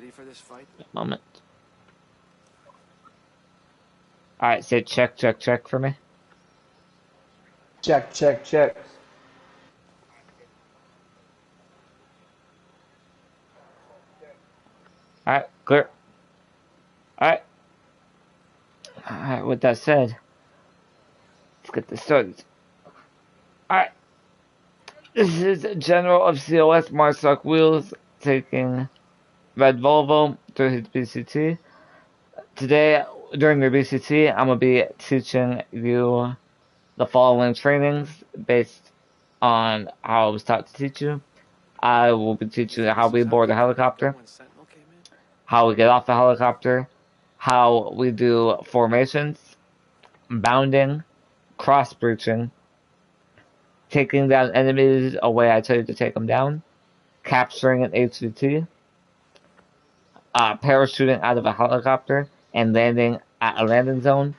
ready for this fight? Moment. Alright, say check, check, check for me. Check, check, check. Alright, clear. Alright. Alright, with that said, let's get this started. Alright. This is General of COS Marsoc Wheels taking Red Volvo through his BCT. Today, during your BCT, I'm going to be teaching you the following trainings based on how I was taught to teach you. I will be teaching you how we board a helicopter, how we get off the helicopter, how we do formations, bounding, cross breaching, taking down enemies a way I tell you to take them down, capturing an HVT, parachuting out of a helicopter and landing at a landing zone,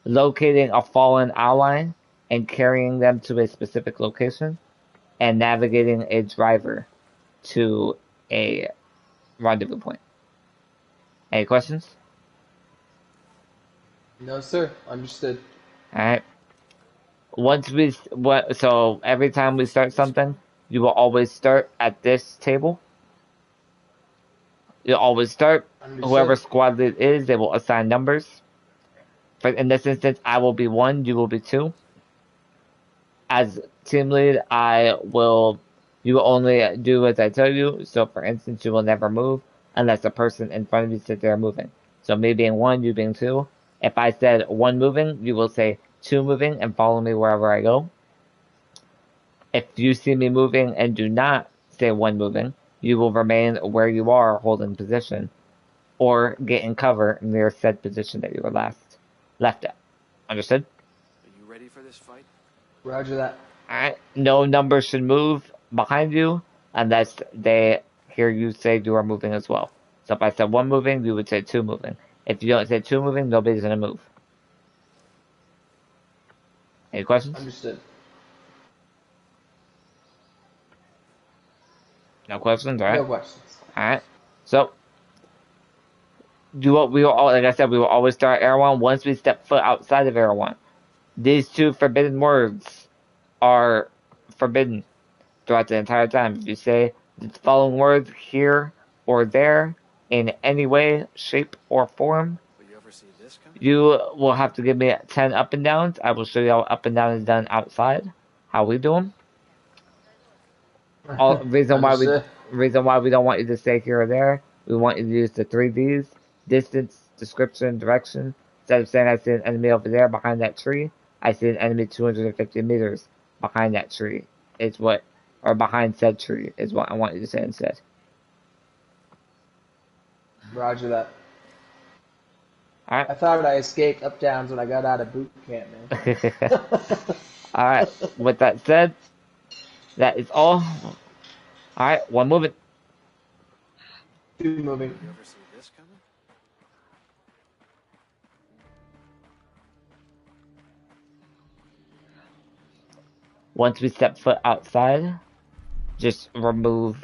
locating a fallen ally and carrying them to a specific location, and navigating a driver to a rendezvous point. Any questions? No, sir. Understood. Alright. So every time we start something, you will always start at this table. You'll always start. Understood. Whoever squad lead is, they will assign numbers. But in this instance, I will be 1, you will be 2. As team lead, you will only do as I tell you. So for instance, you will never move unless the person in front of you says they're moving. So me being 1, you being 2. If I said 1 moving, you will say 2 moving and follow me wherever I go. If you see me moving and do not say 1 moving, you will remain where you are holding position, or get in cover near said position that you were left at. Understood? Are you ready for this fight? Roger that. Alright. No number should move behind you unless they hear you say you are moving as well. So if I said 1 moving, you would say 2 moving. If you don't say 2 moving, nobody's gonna move. Any questions? Understood. No questions, alright? No questions. Alright. So, we will all, like I said, we will always start Air 1 once we step foot outside of Air 1. These 2 forbidden words are forbidden throughout the entire time. If you say the following words here or there in any way, shape, or form, you will have to give me 10 up and downs. I will show you how up and down is done outside, how we do them. Reason why we don't want you to say here or there, we want you to use the 3 Ds: distance, description, direction. Instead of saying I see an enemy over there behind that tree, I see an enemy 250 meters behind that tree. Or behind said tree is what I want you to say instead. Roger that. Alright. I thought I escaped up downs when I got out of boot camp, man. Alright, with that said, that is all. Alright, 1 moving. 2 moving. You ever see this coming? Once we step foot outside, just remove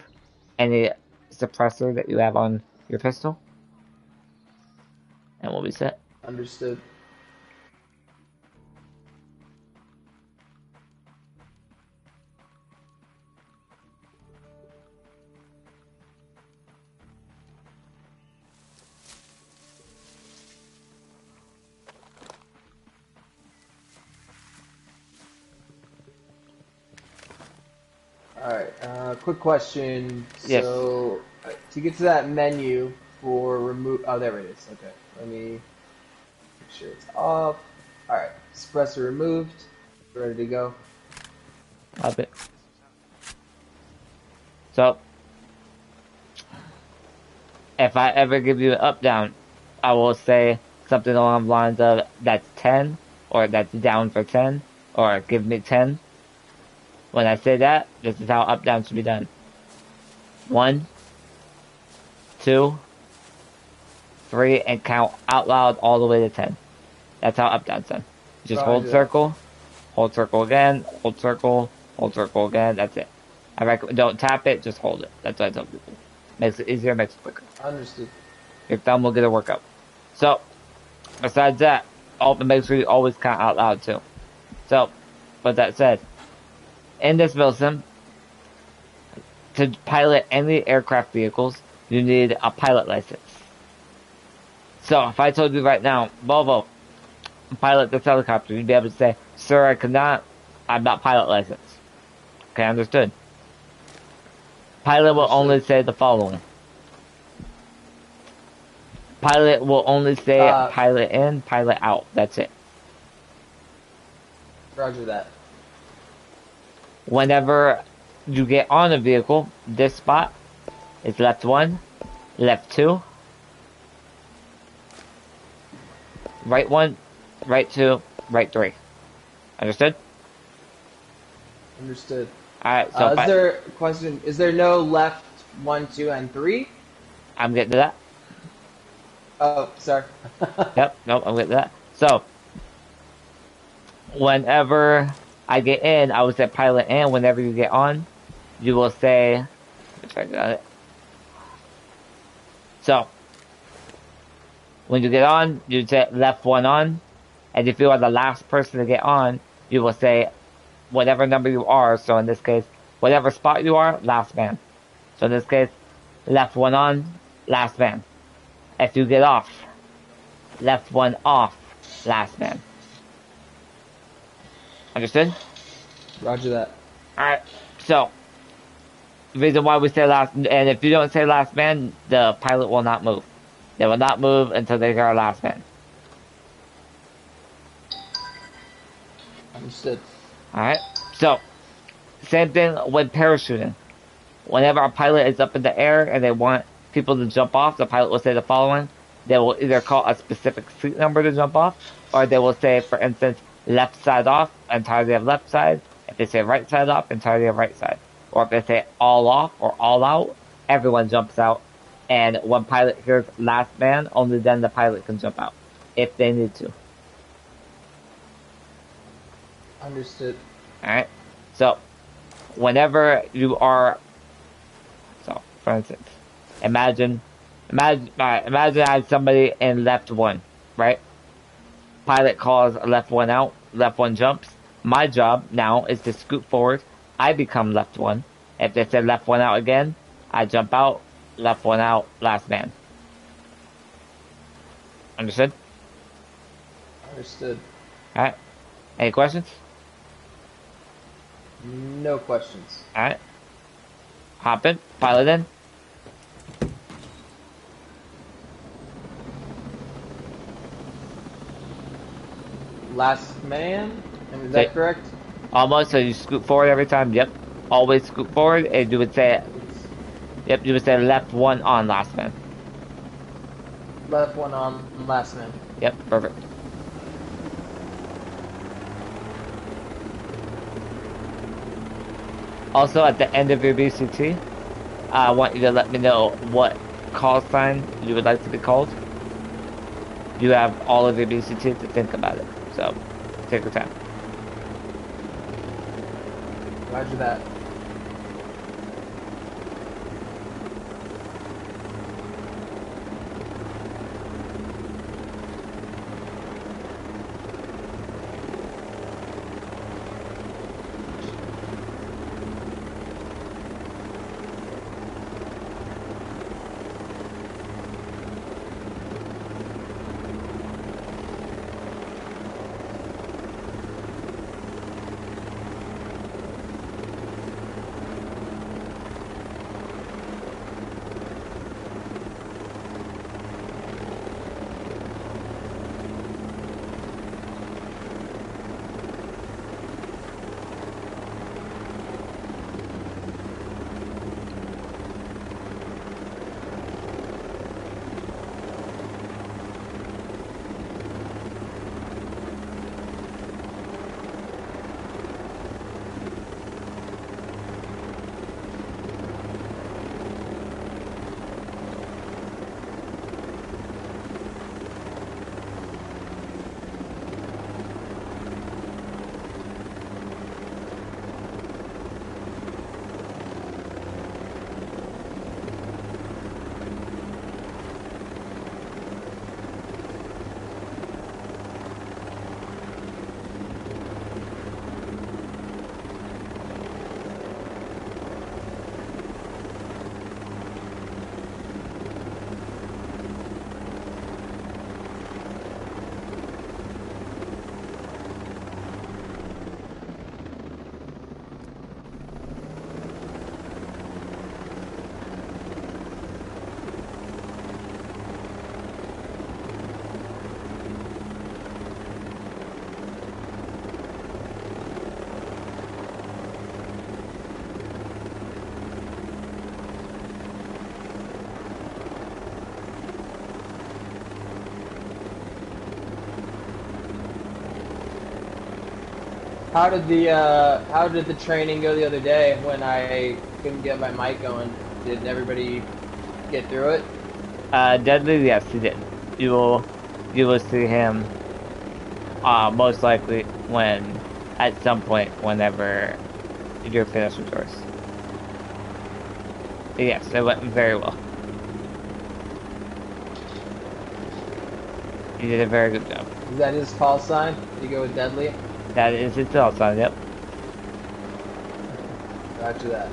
any suppressor that you have on your pistol, and we'll be set. Understood. Alright, quick question. Yes. So, to get to that menu for remove... Oh, there it is. Okay. Let me make sure it's off. Alright, suppressor removed. Ready to go. Love it. So, if I ever give you an up down, I will say something along the lines of that's 10, or that's down for 10, or give me 10. When I say that, this is how up down should be done. 1, 2, 3, and count out loud all the way to 10. That's how up down's done. Just hold circle again, hold circle again, that's it. I recommend don't tap it, just hold it. That's what I tell people. Makes it easier, makes it quicker. Understood. Your thumb will get a workout. So, besides that, make sure you always count out loud too. So, with that said, in this build sim, to pilot any aircraft vehicles, you need a pilot license. So, if I told you right now, Volvo, pilot this helicopter, you'd be able to say, sir, I cannot, I'm not pilot licensed. Okay, understood. Pilot will only say the following. Pilot will only say pilot in, pilot out. That's it. Roger that. Whenever you get on a vehicle, this spot is left 1, left 2, right 1, right 2, right 3. Understood? Understood. Alright, so is there a question? Is there no left 1, 2, and 3? I'm getting to that. Oh, sorry. Yep, nope, I'm getting to that. So, whenever I get in, I will say pilot in. Whenever you get on, you will say, so, when you get on, you say left 1 on, and if you are the last person to get on, you will say whatever number you are. So in this case, whatever spot you are, last man. So in this case, left 1 on, last man. If you get off, left 1 off, last man. Understood? Roger that. Alright, so, the reason why we say last, and if you don't say last man, the pilot will not move. They will not move until they are last man. Understood. Alright, so, same thing with parachuting. Whenever a pilot is up in the air and they want people to jump off, the pilot will say the following. They will either call a specific seat number to jump off, or they will say, for instance, left side off, entirety of left side. If they say right side off, entirety of right side. Or if they say all off or all out, everyone jumps out. And when pilot hears last man, only then the pilot can jump out. If they need to. Understood. Alright? So, whenever you are, so, for instance, imagine I had somebody in left 1, right? Pilot calls left 1 out, left 1 jumps. My job now is to scoot forward. I become left 1. If they say left 1 out again, I jump out, left 1 out, last man. Understood? Understood. Alright. Any questions? No questions. Alright. Hop in, pilot in. Last man? Is that correct? Almost, so you scoot forward every time. Yep. Always scoot forward, and you would say, yep, you would say left 1 on, last man. Left 1 on, last man. Yep, perfect. Also, at the end of your BCT, I want you to let me know what call sign you would like to be called. You have all of your BCT to think about it, so take your time. Roger that. how did the training go the other day when I couldn't get my mic going? Did everybody get through it? Deadly, yes, he did. You will see him, most likely at some point, whenever you're finished with yours. Yes, it went very well. You did a very good job. Is that his call sign? Did you go with Deadly? That is his cell sign, yep. Roger that.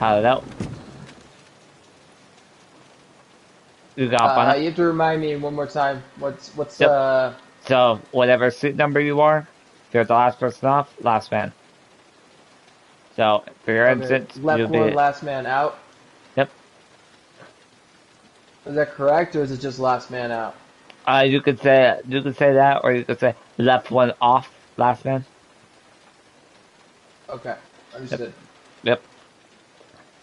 How did out? You got up on it? You have to remind me one more time. What's Yep. So, whatever suit number you are, if you're the last person off, last man. So, for your okay, instance, left you'll one, be... last man out. Yep. Is that correct, or is it just last man out? You could say that, or you could say left one off, last man. Okay, Yep. understood. Yep.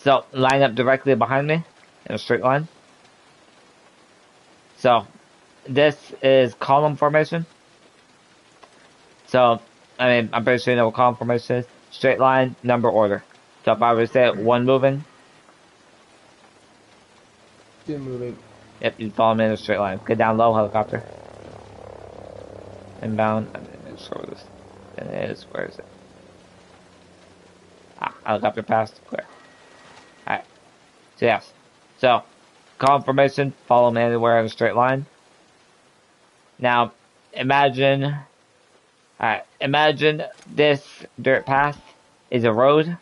So, line up directly behind me in a straight line. So, this is column formation. So, I mean, I'm pretty sure you know what column formation is. Straight line, number, order. So if I were to say one moving, Two moving. yep, you follow me in a straight line. Get down low, helicopter. Inbound. I didn't make sure this. It is. Where is it? Ah, helicopter passed. Clear. Alright. So yes. So, column formation, follow me anywhere in a straight line. Now, imagine this dirt path is a road,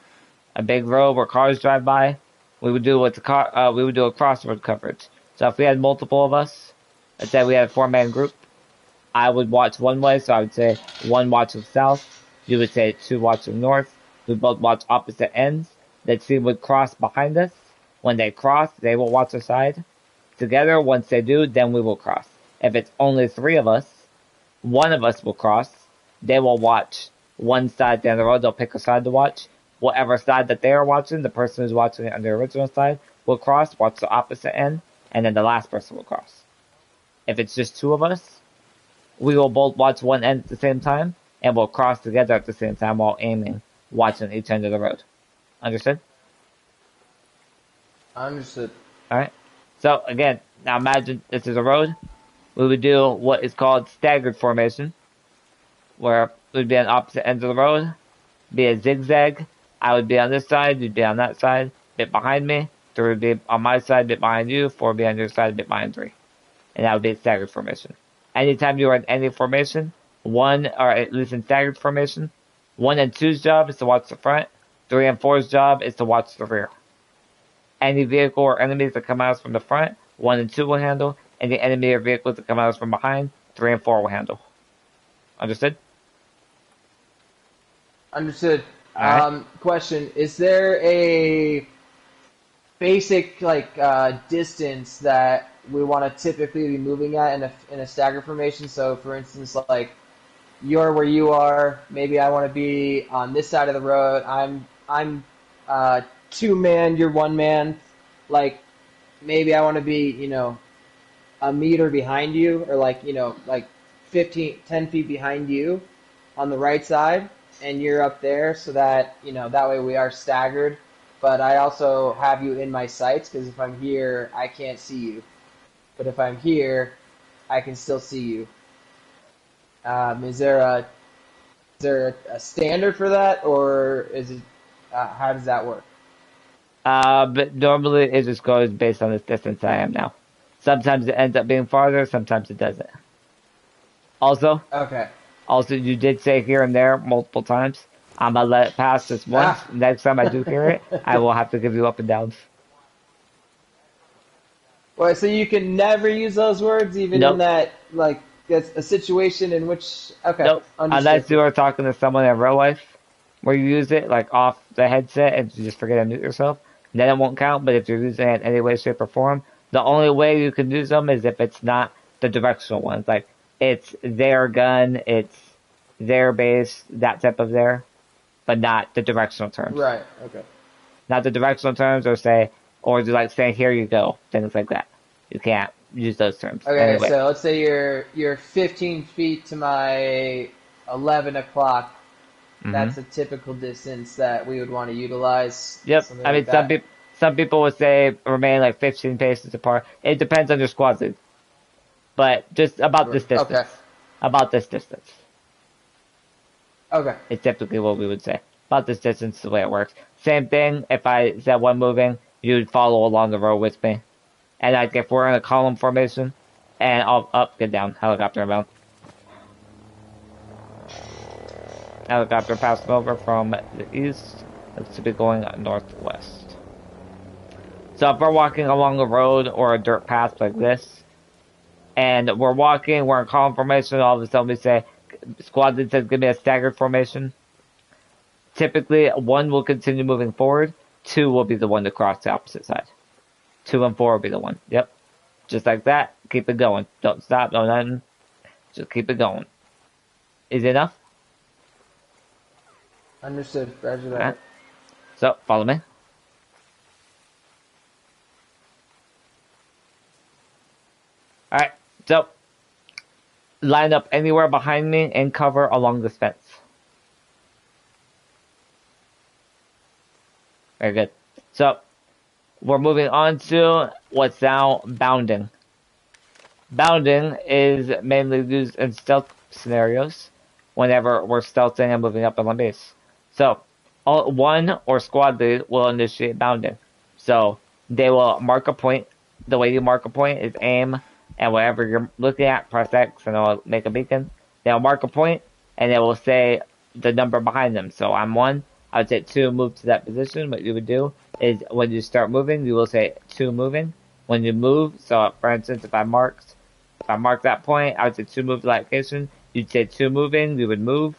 a big road where cars drive by. We would do a crossroad coverage. So if we had multiple of us, let's say we had a 4-man group, I would watch one way, so I would say one watching south, you would say two watching north, we both watch opposite ends. The team would cross behind us. When they cross, they will watch the side. Together, once they do, then we will cross. If it's only 3 of us, one of us will cross. They will watch one side down the road. They'll pick a side to watch. Whatever side that they are watching, the person who's watching it on the original side will cross, watch the opposite end, and then the last person will cross. If it's just 2 of us, we will both watch one end at the same time, and we'll cross together at the same time while aiming, watching each end of the road. Understood? Understood. Alright? So, again, now imagine this is a road. We would do what is called staggered formation, where it would be on opposite ends of the road, be a zigzag. I would be on this side, you'd be on that side, bit behind me, 3 would be on my side, bit behind you, 4 would be on your side, bit behind 3. And that would be a staggered formation. Anytime you are in any formation, or at least in staggered formation, 1 and 2's job is to watch the front, 3 and 4's job is to watch the rear. Any vehicle or enemies that come at us from the front, 1 and 2 will handle. Any enemy or vehicles that come at us from behind, 3 and 4 will handle. Understood? Understood. Alright. Question: is there a basic distance that we want to typically be moving at in a stagger formation? So, for instance, like you're where you are. Maybe I want to be on this side of the road. I'm 2-man. You're 1-man. Like maybe I want to be a meter behind you, or like 10 feet behind you on the right side, and you're up there, so that that way we are staggered. But I also have you in my sights, because if I'm here, I can't see you. But if I'm here, I can still see you. Is there a standard for that, or is it how does that work? But normally it just goes based on the distance I am now. Sometimes it ends up being farther, sometimes it doesn't. Also, Okay. Also, you did say here and there multiple times. I'm gonna let it pass this once. Ah. Next time I do hear it, I will have to give you up and downs. Wait, so you can never use those words, even in Nope. that, like, that's a situation in which. Okay, Nope. understood. Unless you are talking to someone in real life, where you use it like off the headset and you just forget to mute yourself, then it won't count. But if you're using it in any way, shape, or form, the only way you can use them is if it's not the directional ones. Like it's their gun, it's their base, that type of there, but not the directional terms. Right. Okay. Not the directional terms, or say, or do like say, here you go, things like that. You can't use those terms Okay. anyway. So let's say you're 15 feet to my 11 o'clock. Mm-hmm. That's a typical distance that we would want to utilize. Yep. Something I like mean, that. some people would say remain like 15 paces apart. It depends on your squad lead, but just about this Okay. distance. About this distance. Okay. It's typically what we would say. About this distance is the way it works. Same thing. If I said one moving, you'd follow along the road with me, and like if we're in a column formation, and I'll up, get down, helicopter inbound. Helicopter passing over from the east. Looks to be going northwest. So if we're walking along a road or a dirt path like this, and we're walking, we're in column formation, all of a sudden we say, squad lead says give me a staggered formation. Typically, one will continue moving forward, two will be the one to cross the opposite side. 2 and 4 will be the one. Yep. Just like that, keep it going. Don't stop, no nothing. Just keep it going. Is it enough? Understood. Roger that. Alright. So, follow me. Alright, so line up anywhere behind me and cover along this fence. Very good. So, we're moving on to what's now bounding. Bounding is mainly used in stealth scenarios whenever we're stealthing and moving up on the base. So, one or squad lead will initiate bounding. So, they will mark a point. The way you mark a point is aim, and whatever you're looking at, press X, and it'll make a beacon. They'll mark a point, and it will say the number behind them. So, I'm 1. I would say 2, move to that position. What you would do is when you start moving, you will say 2 moving. When you move, so for instance, if I mark that point, I would say 2 move to that location. You'd say 2 moving, you would move.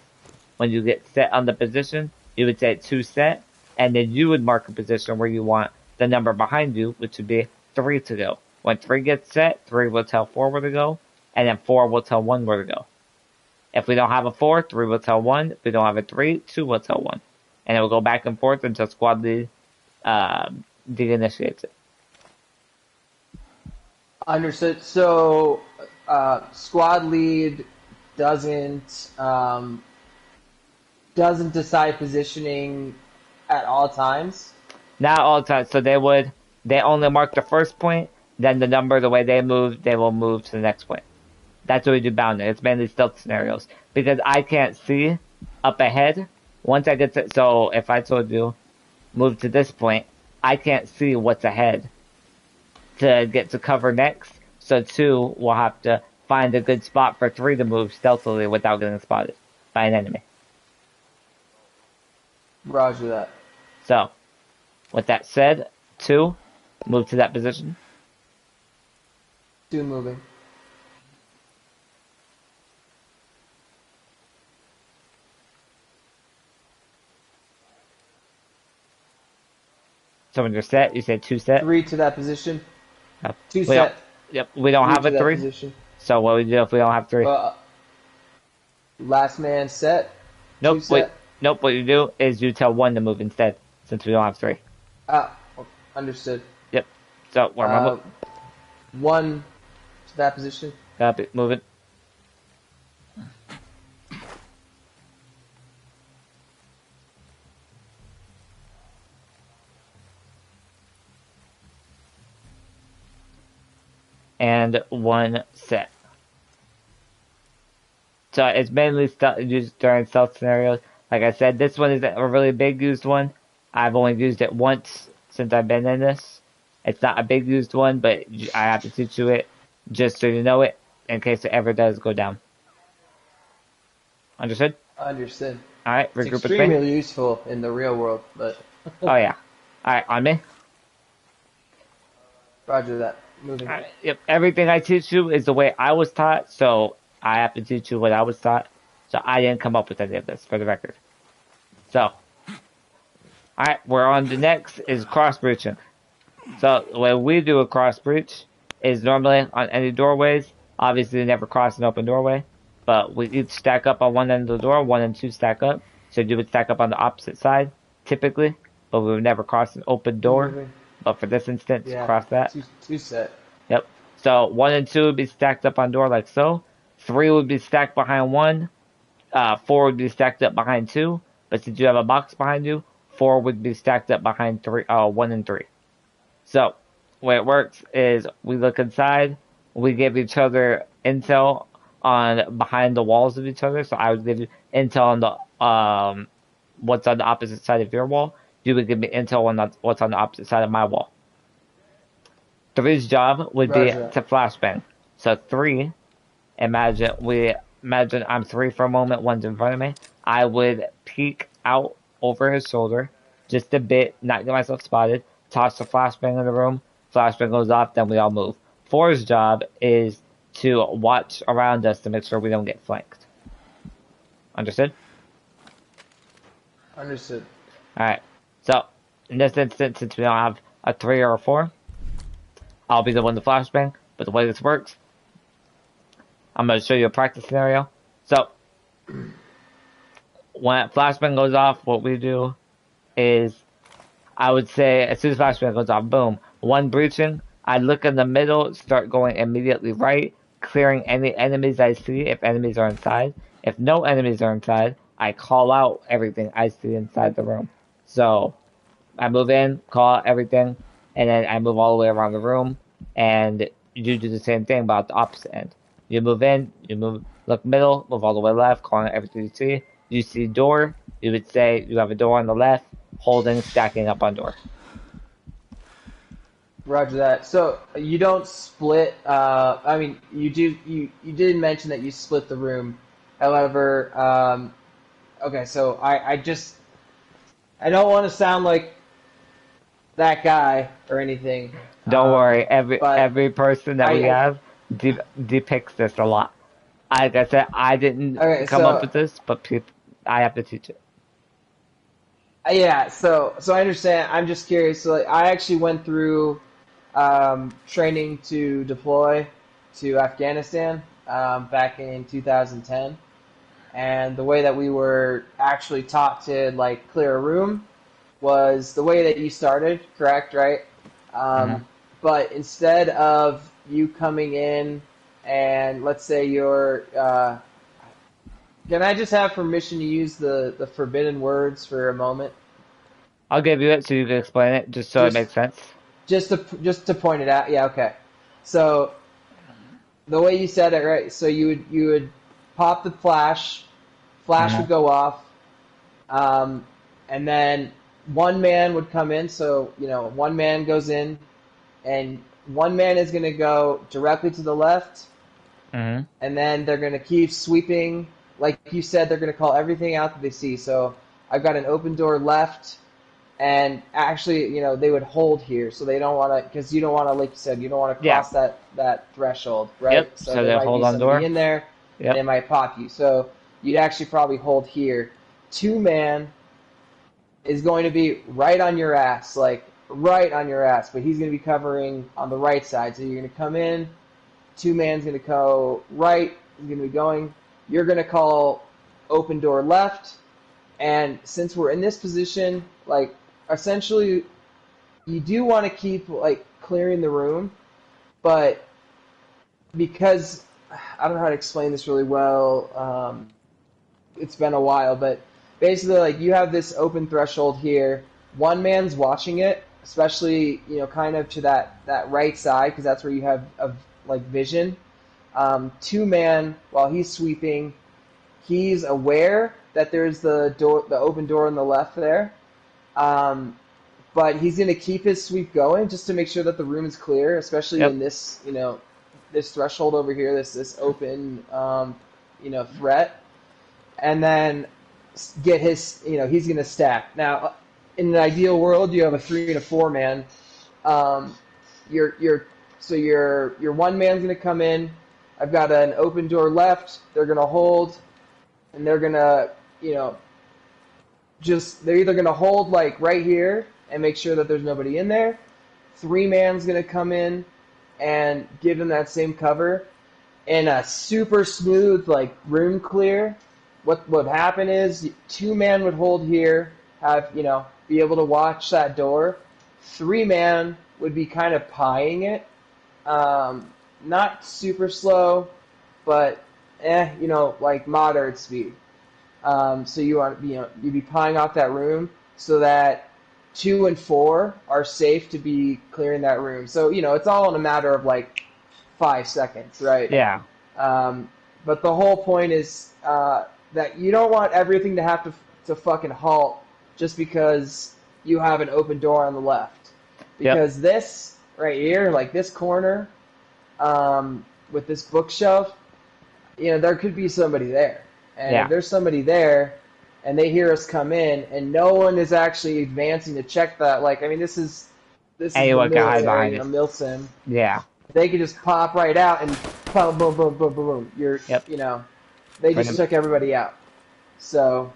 When you get set on the position, you would say 2 set, and then you would mark a position where you want the number behind you, which would be 3 to go. When 3 gets set, 3 will tell 4 where to go, and then 4 will tell 1 where to go. If we don't have a 4, 3 will tell 1. If we don't have a 3, 2 will tell 1. And it will go back and forth until squad lead de-initiates it. Understood. So, squad lead doesn't decide positioning at all times. Not all the time. So they only mark the first point, then the number, the way they move, they will move to the next point. That's what we do bounding. It's mainly stealth scenarios. Because I can't see up ahead. Once I get to, so if I told you, move to this point, I can't see what's ahead to get to cover next. So 2 will have to find a good spot for 3 to move stealthily without getting spotted by an enemy. Roger that. So, with that said, 2, move to that position. 2 moving. So when you're set, you say 2 set. 3 to that position. Yep. 2 We set. Yep. We don't 3 have to a that 3. position. So what we do if we don't have 3? Last man set. Nope. 2 set. Nope. What you do is you tell 1 to move instead, since we don't have 3. Understood. Yep. So where am I moving? 1 to that position. Copy. Move it. And 1 set. So it's mainly used during stealth scenarios. Like I said, this one is a really big used one. I've only used it once since I've been in this. It's not a big used one, but I have to teach you it just so you know it in case it ever does go down. Understood? Understood. Alright, It's regroup with me. extremely useful in the real world, but Oh, yeah. Alright, on me. Roger that. Moving. Alright, yep, everything I teach you is the way I was taught, so I have to teach you what I was taught. So I didn't come up with any of this, for the record. So, alright, we're on the next is cross breaching. So, the way we do a cross breach is normally on any doorways. Obviously, never cross an open doorway, but we each stack up on one end of the door, one and two stack up. So you would stack up on the opposite side, typically, but we would never cross an open door. Moving. But for this instance, Yeah. cross that. Two set. Yep. So 1 and 2 would be stacked up on door like so. 3 would be stacked behind 1. 4 would be stacked up behind 2. But since you have a box behind you, 4 would be stacked up behind 1 and 3. So, the way it works is we look inside, we give each other intel on behind the walls of each other. So I would give you intel on the what's on the opposite side of your wall. You would give me intel on what's on the opposite side of my wall. 3's job would be Roger. to flashbang. So 3, imagine I'm 3 for a moment, 1's in front of me. I would peek out over his shoulder, just a bit, not get myself spotted, toss the flashbang in the room, flashbang goes off, then we all move. 4's job is to watch around us to make sure we don't get flanked. Understood? Understood. Alright, so in this instance, since we don't have a 3 or a 4, I'll be the one to flashbang, but the way this works, I'm going to show you a practice scenario. So, when flashbang goes off, what we do is, I would say, as soon as flashbang goes off, boom, 1 breaching, I look in the middle, start going immediately right, clearing any enemies I see if enemies are inside. If no enemies are inside, I call out everything I see inside the room. So, I move in, call out everything, and then I move all the way around the room, and you do the same thing about the opposite end. You move in, look middle, move all the way left, calling out everything you see. You see door, you would say you have a door on the left, holding, stacking up on door. Roger that. So you don't split. I mean, you do. You did mention that you split the room. However, okay. So I don't want to sound like that guy or anything. Don't worry, every person that we I- have depicts this a lot. Like I said, I didn't Okay, come so- up with this, but I have to teach it. Yeah. So I understand. I'm just curious. So like, I actually went through training to deploy to Afghanistan back in 2010, and the way that we were actually taught to like clear a room was the way that you started, correct, right? But instead of you coming in and let's say you're, can I just have permission to use the forbidden words for a moment? I'll give you it so you can explain it, just so it Just- makes sense. Just to point it out, yeah, okay. So the way you said it, right? So you would pop the flash would go off, and then one man would come in. So one man goes in, and one man is going to go directly to the left, Mm-hmm. and then they're going to keep sweeping. Like you said, they're going to call everything out that they see. So I've got an open door left. And actually, they would hold here, so they don't want to, because you don't want to, like you said, you don't want to cross that threshold, right? Yep. So there they might hold be on somebody door. in there, Yep. they might pop you. So you'd actually probably hold here. 2-man is going to be right on your ass, like right on your ass, but he's going to be covering on the right side. So you're going to come in, 2-man's going to go right, he's going to be going. You're going to call open door left, and since we're in this position, like, essentially, you do want to keep like clearing the room, but because I don't know how to explain this really well, it's been a while, but basically, like you have this open threshold here. One man's watching it, especially kind of to that right side because that's where you have like vision. 2-man, while he's sweeping, he's aware that there's the open door on the left there. But he's going to keep his sweep going just to make sure that the room is clear, especially in this, this threshold over here, this open, threat. and then get his, he's going to stack. Now, in an ideal world, you have a 3 and a 4 man. Your one man's going to come in. I've got an open door left. They're going to hold, and they're going to, they're either going to hold like right here and make sure that there's nobody in there. 3 man's going to come in and give them that same cover. In a super smooth like room clear, what would happen is 2 man would hold here, have be able to watch that door. 3 man would be kind of pieing it, not super slow, but like moderate speed. So you want you'd be pieing off that room so that 2 and 4 are safe to be clearing that room. So it's all in a matter of like 5 seconds, right? Yeah. But the whole point is that you don't want everything to have to fucking halt just because you have an open door on the left. Because this right here, like this corner, with this bookshelf, there could be somebody there. And if there's somebody there and they hear us come in and no one is actually advancing to check that, this is the military, milsim. Yeah. They could just pop right out and boom, boom, boom, boom, boom, boom. They just took everybody out. So,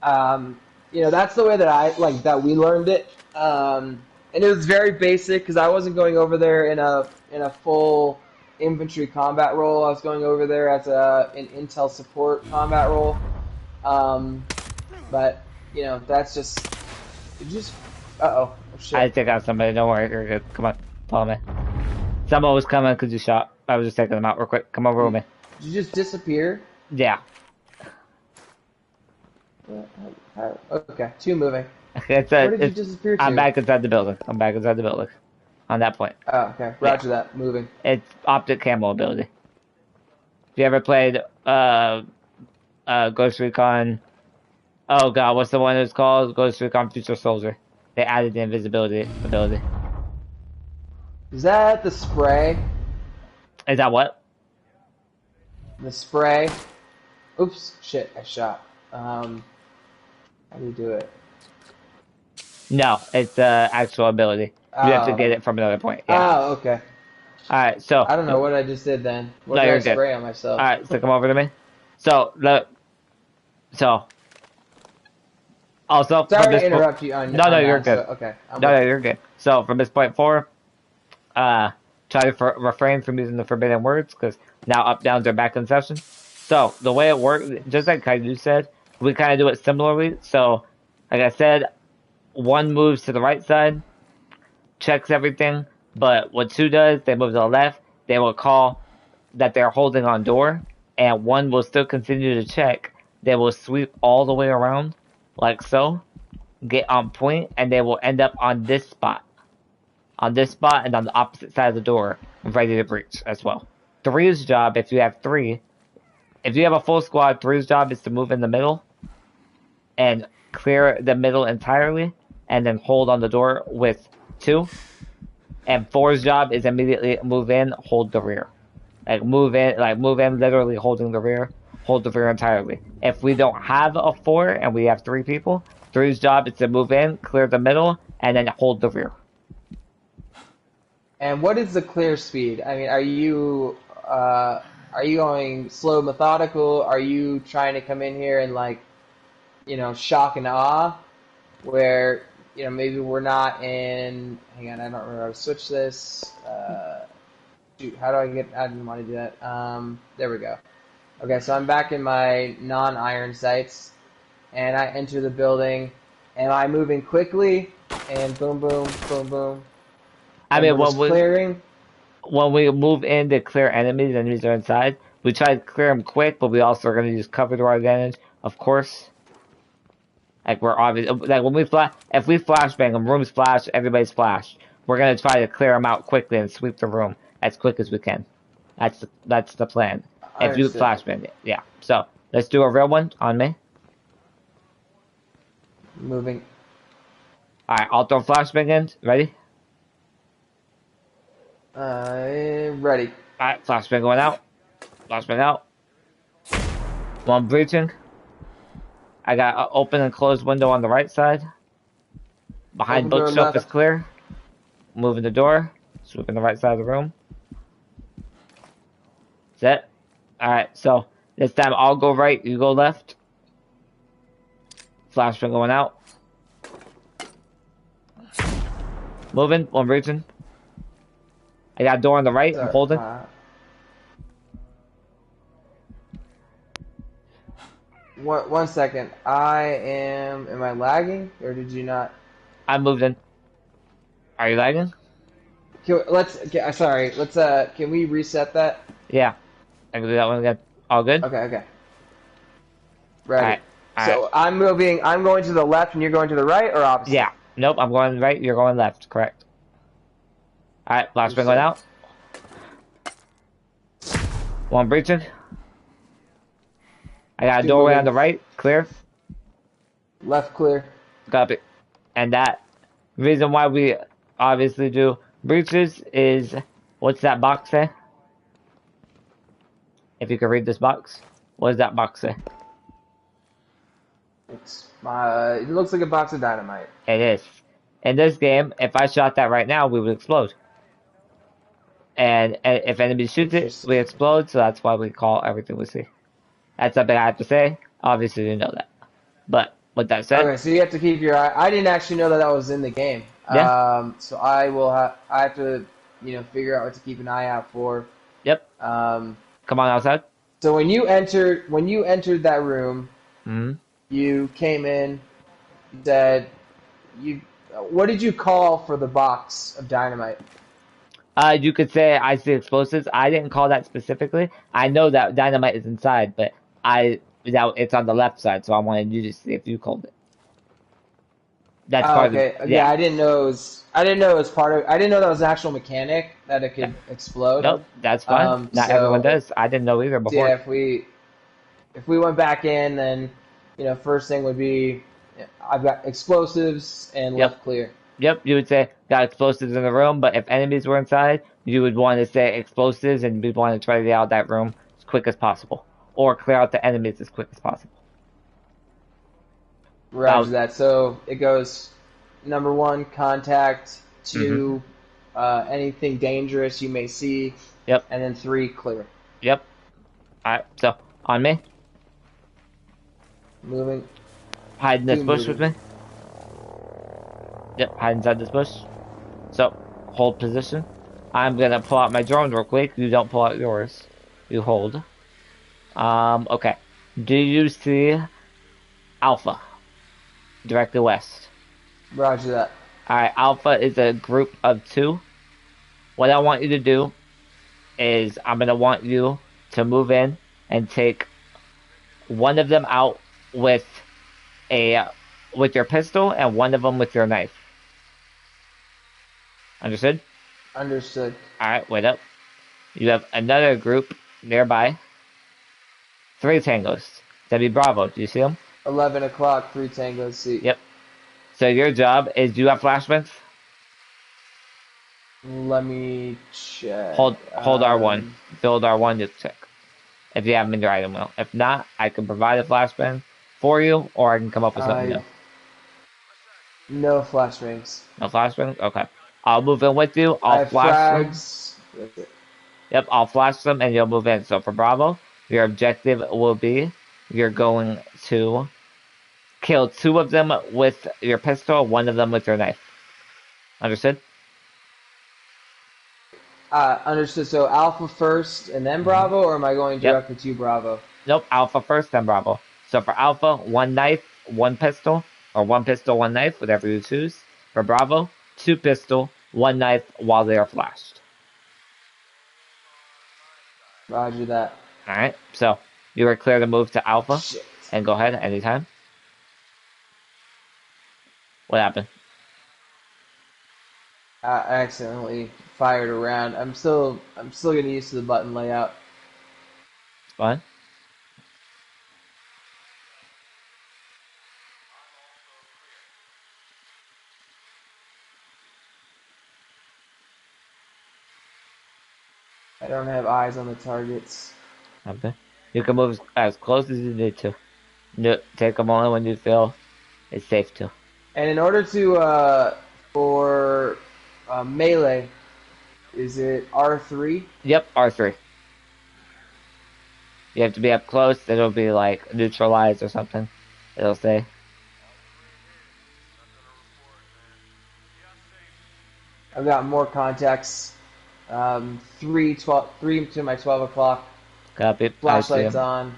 that's the way that we learned it. And it was very basic because I wasn't going over there in a full infantry combat role. I was going over there as an intel support combat role. But that's just oh shit. I take out somebody. Don't worry, you're good. Come on, follow me. Someone was coming because you shot. I was just taking them out real quick. Come over with me. Did you just disappear? Yeah. Okay, 2 moving. Where did you disappear to? I'm back inside the building. On that point. Oh, okay. Roger that. Moving. It's optic camo ability. Have you ever played Ghost Recon? Oh god, what's the one it's called? Ghost Recon Future Soldier. They added the invisibility ability. Is that the spray? Is that what? The spray? Oops, shit, I shot. How do you do it? No, it's actual ability. You have to get it from another point. Yeah. Oh, okay. Alright, so... I don't know what I just did then. What did I spray on myself? Alright, so come over to me. Also, sorry to interrupt you. No, you're good. So, okay. No, you're good. So, from this point forward, try to refrain from using the forbidden words, because now up-downs are back in session. So, the way it works, just like Kaiju said, we kind of do it similarly. So, like I said, 1 moves to the right side, checks everything, but what 2 does, they move to the left, they will call that they're holding on door, and 1 will still continue to check. They will sweep all the way around, like so, get on point, and they will end up on this spot. On this spot and on the opposite side of the door, ready to breach as well. 3's job, if you have 3, if you have a full squad, 3's job is to move in the middle and clear the middle entirely, and then hold on the door with 2. And 4's job is immediately move in, hold the rear. Move in, literally holding the rear, hold the rear entirely. If we don't have a 4 and we have 3 people, 3's job is to move in, clear the middle, and then hold the rear. And what is the clear speed? I mean, are you going slow, methodical? Are you trying to come in here and shock and awe, where maybe we're not in? Hang on, I don't remember how to switch this. Shoot, how do I get? I didn't want to do that. There we go. Okay, so I'm back in my non-iron sights, and I enter the building. Am I moving quickly? And boom, boom, boom, boom. I mean, when we move in to clear enemies are inside, we try to clear them quick, but we also are going to use cover to our advantage, of course. We're obvious, when if we flashbang them, rooms flash, everybody's flashed. We're going to try to clear them out quickly and sweep the room as quick as we can. That's the plan. If you flashbang it, yeah. So, let's do a real one on me. Moving. Alright, I'll throw flashbang in. Ready? Ready. Alright, flashbang going out. Flashbang out. 1 breaching. I got an open and closed window on the right side. Behind Open door bookshelf is left. clear. Moving the door. Sweeping the right side of the room. That's it. Alright, so this time I'll go right, you go left. Flashbang going out. Moving, one reaching. I got a door on the right, I'm Sorry. holding. One second. Am I lagging or did you not? I moved in. Are you lagging? Sorry. Can we reset that? Yeah. I can do that one again. All good? Okay. Ready. Alright. Alright. So I'm going to the left and you're going to the right or opposite? Yeah. Nope, I'm going right, you're going left. Correct. Alright, flashbang going out. One breaching. I got a doorway on the right, clear. Left clear. Copy. And that reason why we obviously do breaches is, what's that box say? If you could read this box, what does that box say? It looks like a box of dynamite. It is. In this game, if I shot that right now, we would explode. And if enemy shoots it, we explode, so that's why we call everything we see. That's something I have to say. Obviously, you know that. But with that said, Okay, so you have to keep your eye. I didn't actually know that was in the game. Yeah. So I have to, figure out what to keep an eye out for. Yep. Um, Come on outside. so when you entered that room, Mm-hmm. you came in, said, what did you call for the box of dynamite? You could say I see explosives. I didn't call that specifically. I know that dynamite is inside, but it's on the left side, so I wanted you to see if you called it. That's Oh, part of okay. the, Yeah, I didn't know it was. I didn't know it was part of. I didn't know that was an actual mechanic that it could explode. Nope, that's fine. Not everyone does. I didn't know either before. Yeah, if we went back in, then first thing would be I've got explosives and left clear. Yep, you would say got explosives in the room, but if enemies were inside, you would want to say explosives, and you'd want to try to get out of that room as quick as possible, or clear out the enemies as quick as possible. Roger that. So it goes number 1, contact. 2, anything dangerous you may see. Yep. And then 3, clear. Yep. Alright, so on me. Moving. Hide in this bush with me. Yep, hide inside this bush. So, hold position. I'm gonna pull out my drone real quick. You don't pull out yours. You hold. Okay. Do you see Alpha? Directly west. Roger that. Alright, Alpha is a group of 2. What I want you to do is I'm gonna want you to move in and take one of them out with your pistol and one of them with your knife. Understood? Understood. Alright, wait up. You have another group nearby. 3 tangos. That'd be Bravo. Do you see them? 11 o'clock, 3 tangos, see. Yep. So your job is, do you have flashbangs? Let me check. Hold R1. Build R1, just check. If you have them in your item wheel. If not, I can provide a flashbang for you, or I can come up with something new. No flashbangs. No flashbangs? Okay. I'll move in with you. I'll flash them. Yep, I'll flash them and you'll move in. So for Bravo, your objective will be you're going to kill 2 of them with your pistol, 1 of them with your knife. Understood? Understood. So Alpha first and then Bravo, or am I going directly to Bravo? Nope, Alpha first, then Bravo. So for Alpha, 1 knife, 1 pistol, or 1 pistol, 1 knife, whatever you choose. For Bravo, 2 pistol, 1 knife while they are flashed. Roger that. Alright, so you are clear to move to Alpha. Shit. And go ahead anytime. What happened? I accidentally fired around. I'm still getting used to the button layout. It's fine. I don't have eyes on the targets. Okay. You can move as close as you need to. No, take them only when you feel it's safe to. And in order to for melee, is it R3? Yep, R3. You have to be up close. It'll be like neutralized or something. It'll say. I've got more contacts. 3 to my 12 o'clock. Copy. I see Flashlights him. on.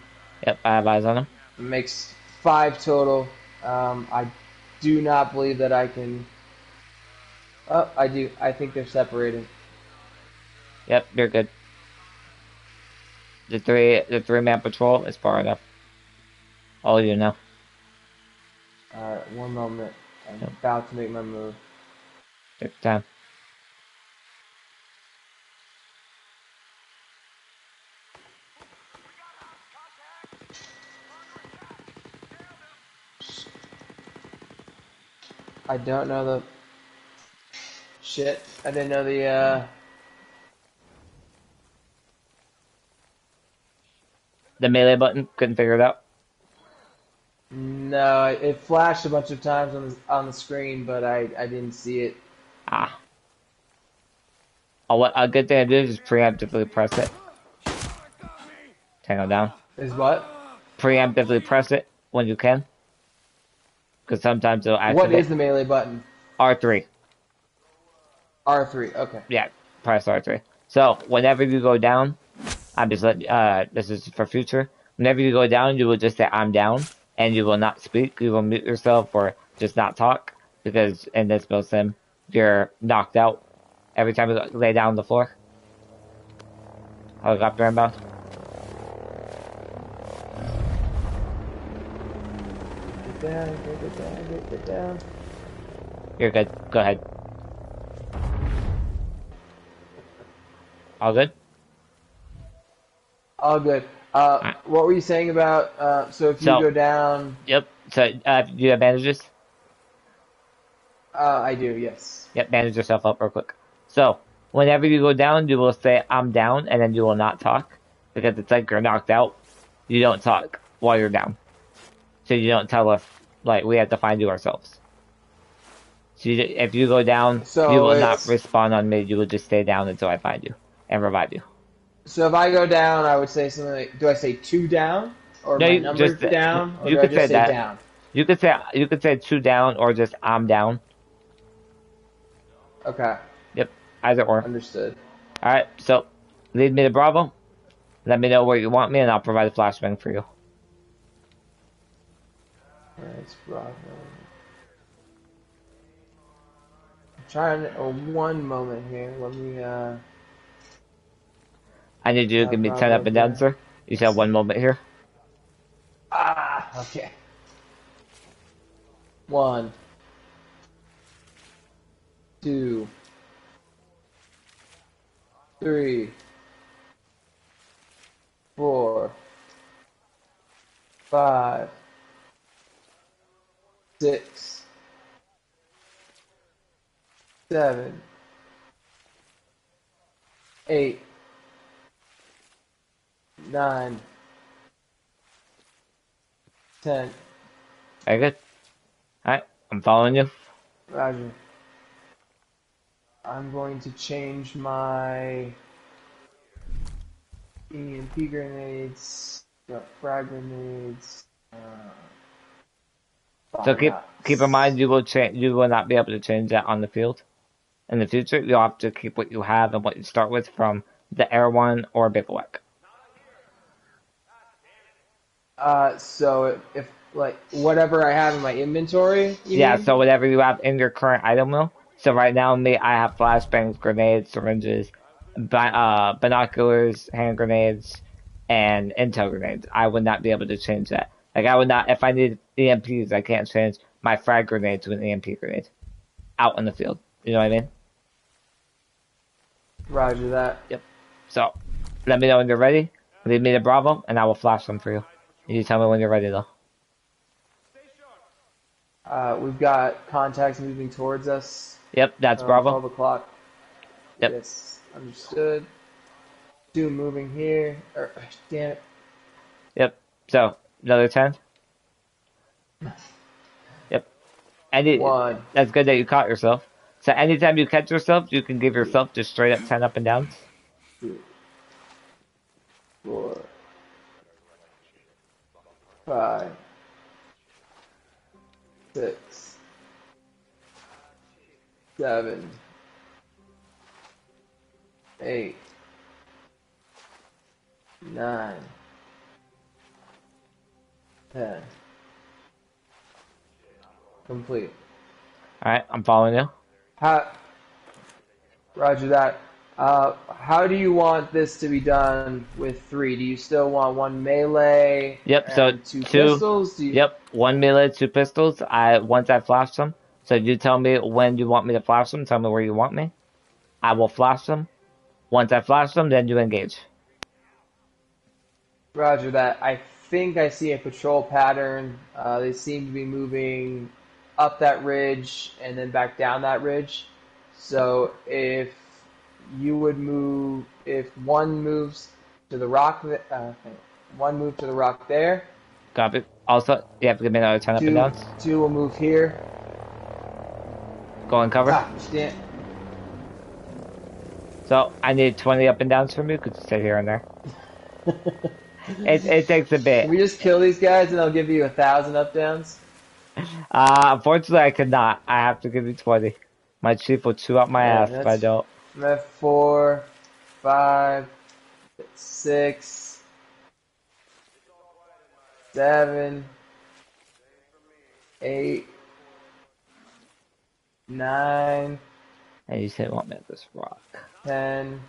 Yep, I have eyes on him. Makes 5 total. I do not believe that I can. Oh, I do. I think they're separated. Yep, you're good. The three-man patrol is far enough. All you know. Alright, one moment. I'm Yep. about to make my move. Take your time. I don't know the shit. I didn't know the The melee button, couldn't figure it out. no, it flashed a bunch of times on the screen, but I didn't see it. Ah. Oh, what a good thing to do is just preemptively press it. Tango down. Is what? Preemptively press it when you can. Because sometimes it'll activate. What is the melee button? R3. R3. Okay. Yeah, press R3. So, whenever you go down, I'm just letting, this is for future. Whenever you go down, you will just say, I'm down, and you will not speak. You will mute yourself or just not talk, because in this build sim, you're knocked out every time you lay down on the floor. Helicopter inbound. Get down. You're good. Go ahead. All good? All good. What were you saying about, so if you So- go down, Yep. So, do you have bandages? I do, yes. Yep, bandage yourself up real quick. So, whenever you go down, you will say, I'm down, and then you will not talk. Because it's like you're knocked out. You don't talk while you're down. So you don't tell us, like, we have to find you ourselves. So if you go down, So you will not it's- respawn on me. You will just stay down until I find you and revive you. So if I go down, I would say something like, do I say 2 down? Or No, my you number just- down? Or you do I could just say say that. down? You could say 2 down or just I'm down. Okay, Yep, either or. understood. Alright, so lead me to Bravo. Let me know where you want me, and I'll provide a flashbang for you. That's Bravo. I'm trying to, one moment here. Let me, I need you to give me 10 up and down, sir. You said 1 moment here. okay. 1, 2, 3, 4, 5, 6, 7, 8, 9, 10. Very good. Alright, I'm following you. Roger. I'm going to change my EMP grenades, got frag grenades. So keep in mind you will not be able to change that on the field. In the future, you'll have to keep what you have and what you start with from the Air One or Bivouac. So if like whatever I have in my inventory, you Yeah, mean? so whatever you have in your current item wheel. So right now, I have flashbangs, grenades, syringes, binoculars, hand grenades, and intel grenades. I would not be able to change that. Like I would not, if I need EMPs, I can't change my frag grenade to an EMP grenade out in the field. You know what I mean? Roger that. Yep. So, let me know when you're ready. Lead me to Bravo, and I will flash them for you. You tell me when you're ready, though. We've got contacts moving towards us. Yep, that's Bravo. 12 o'clock. Yep. Yes, understood. 2 moving here. Damn it. Yep. So, another 10. Yep. One. That's good that you caught yourself. So anytime you catch yourself, you can give yourself just straight up 10 up and downs. 3, 4, 5, 6, 7, 8, 9, 10. Complete. Alright, I'm following you. Roger that. How do you want this to be done with 3? Do you still want 1 melee Yep, so and 2 two. pistols? Yep, 1 melee, 2 pistols. Once I flash them. So you tell me when you want me to flash them. Tell me where you want me. I will flash them. Once I flash them, then you engage. Roger that. I think I see a patrol pattern. They seem to be moving up that ridge and then back down that ridge. So if you would move, if one moves to the rock, one move to the rock there. Copy. Also, you have to give me another 10 up and downs. Two will move here. Go and cover. Damn. So I need 20 up and downs from you. Could you stay here and there? It takes a bit. Can we just kill these guys and I'll give you 1,000 up downs? Unfortunately, I could not. I have to give you 20. My chief will chew up my ass if I don't. I'm at 4, 5, 6, 7, 8, 9, And you say want me at this rock. 10,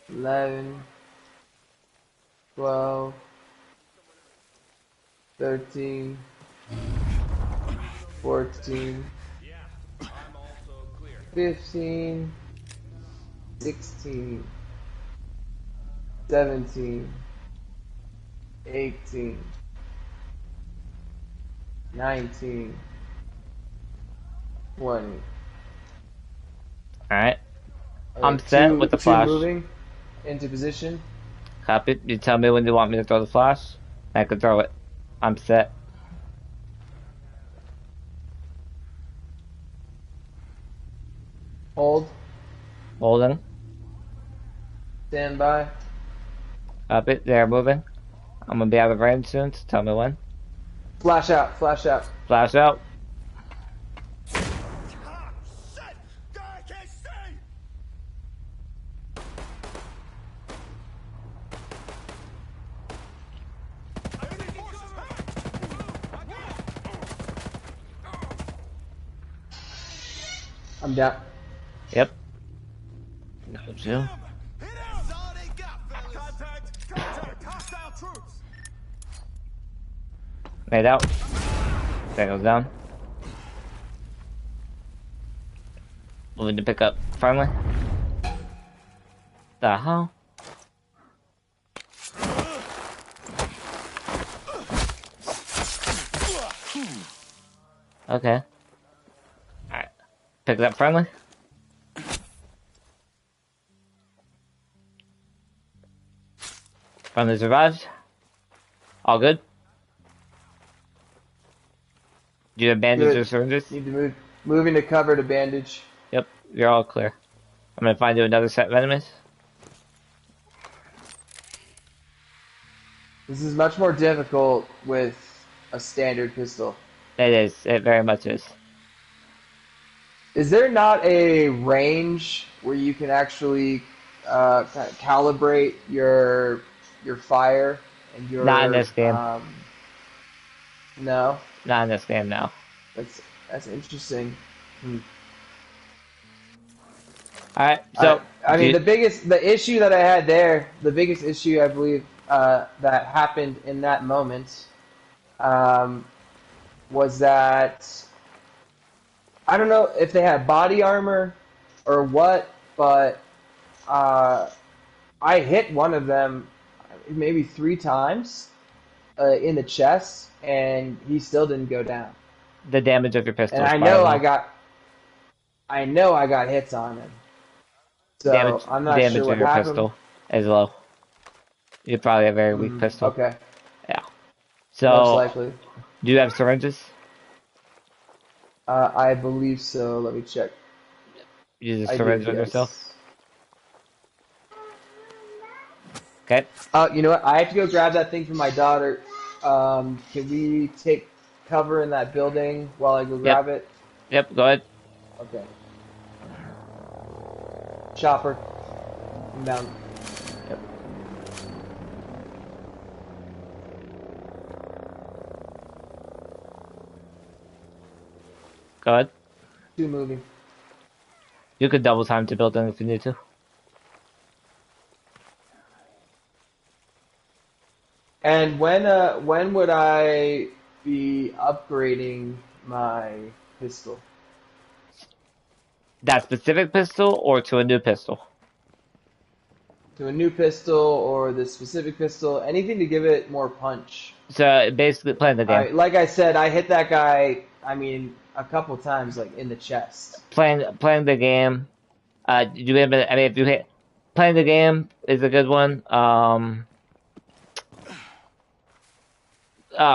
11, 12, 13, 14, 15, 16, 17, 18, 19, 20. Alright. I'm set with the flash. Moving into position. Copy. You tell me when you want me to throw the flash. I can throw it. I'm set. Hold. Holding. Stand by. Copy. They're moving. I'm gonna be out of range soon, so tell me when. Flash out. Flash out. Flash out. I'm down. Yep. No, Jill. Made out. That goes down. Moving to pick up friendly. The hell? Okay. Alright. Pick it up friendly. Friendly survived. All good. Do you have bandages or syringes? Need to move into cover to bandage. Yep, you're all clear. I'm gonna find you another set of enemies. This is much more difficult with a standard pistol. It is. It very much is. Is there not a range where you can actually kind of calibrate your fire and your? Not in this game. No. Not in this game now. That's interesting. Alright, so I mean, the issue that I had there, the biggest issue I believe that happened in that moment, was that I don't know if they had body armor or what, but I hit one of them maybe 3 times in the chest, and he still didn't go down. the damage of your pistol. And I know I got hits on him. So I'm not damage sure what of your happened. pistol is low. You probably have a very weak pistol. Okay. Yeah. most So, likely. do you have syringes? I believe so. Let me check. Use a I do, syringe on yourself. yes. Okay. You know what? I have to go grab that thing from my daughter. Can we take cover in that building while I go Yep. grab it? Yep. Go ahead. Okay. Chopper, come down. Yep. Go ahead. Two moving. You could double time to building if you need to. And when would I be upgrading my pistol That specific pistol or to a new pistol. to a new pistol or the specific pistol? Anything to give it more punch. So basically, playing the game. Like I said, I hit that guy. I mean, a couple times, like in the chest. Playing the game. Do we have? I mean, if you hit playing the game is a good one.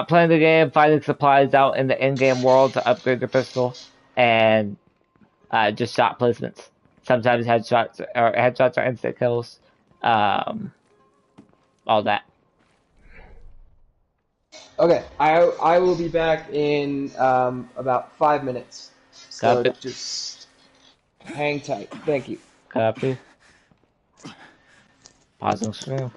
Playing the game, finding supplies out in the in-game world to upgrade your pistol, and just shot placements. Sometimes headshots are instant kills. Um, all that. Okay, I will be back in about 5 minutes. So Copy. just hang tight. Thank you. Copy. Pausing stream.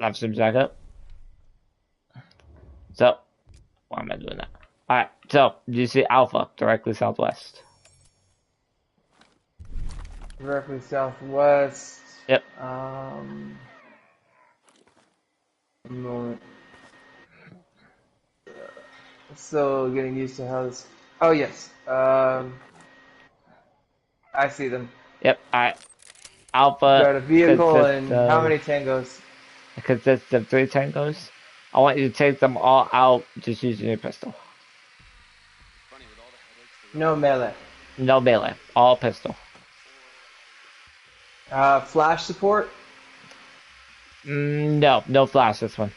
Live stream back up. So, why am I doing that? Alright, so, you see Alpha directly southwest. Directly southwest. Yep. One moment. Still getting used to how this. Oh yes. I see them. Yep, alright. Alpha Got a vehicle consists and how of, many tangos? 3 tangos. I want you to take them all out just using your pistol. No melee. No melee, all pistol. Flash support. No flash this one.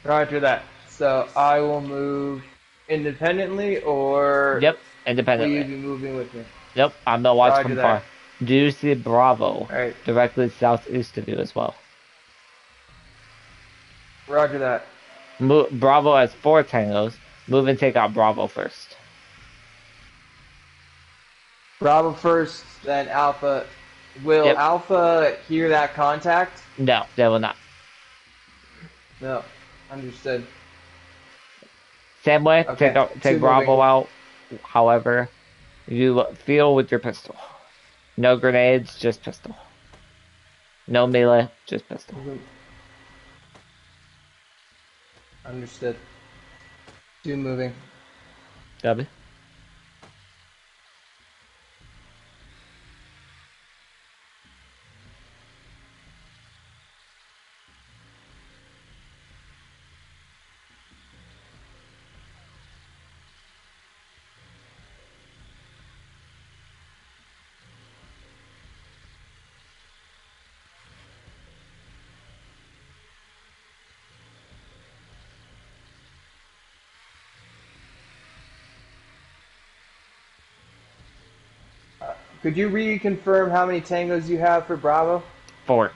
Roger that. So I will move independently, or Yep, will you independently. be moving with me? Yep, I'm gonna watch Roger from that. far. Do you see Bravo Alright. directly southeast of you as well? Roger that. Bravo has 4 tangos. Move and take out Bravo first. Bravo first, then Alpha. Will Yep. Alpha hear that contact? No, they will not. No. Understood. Same way, Okay, take two Bravo moving. out. However, you feel with your pistol. No grenades, just pistol. No melee, just pistol. Understood. Two moving. W. Could you reconfirm how many tangos you have for Bravo? 4.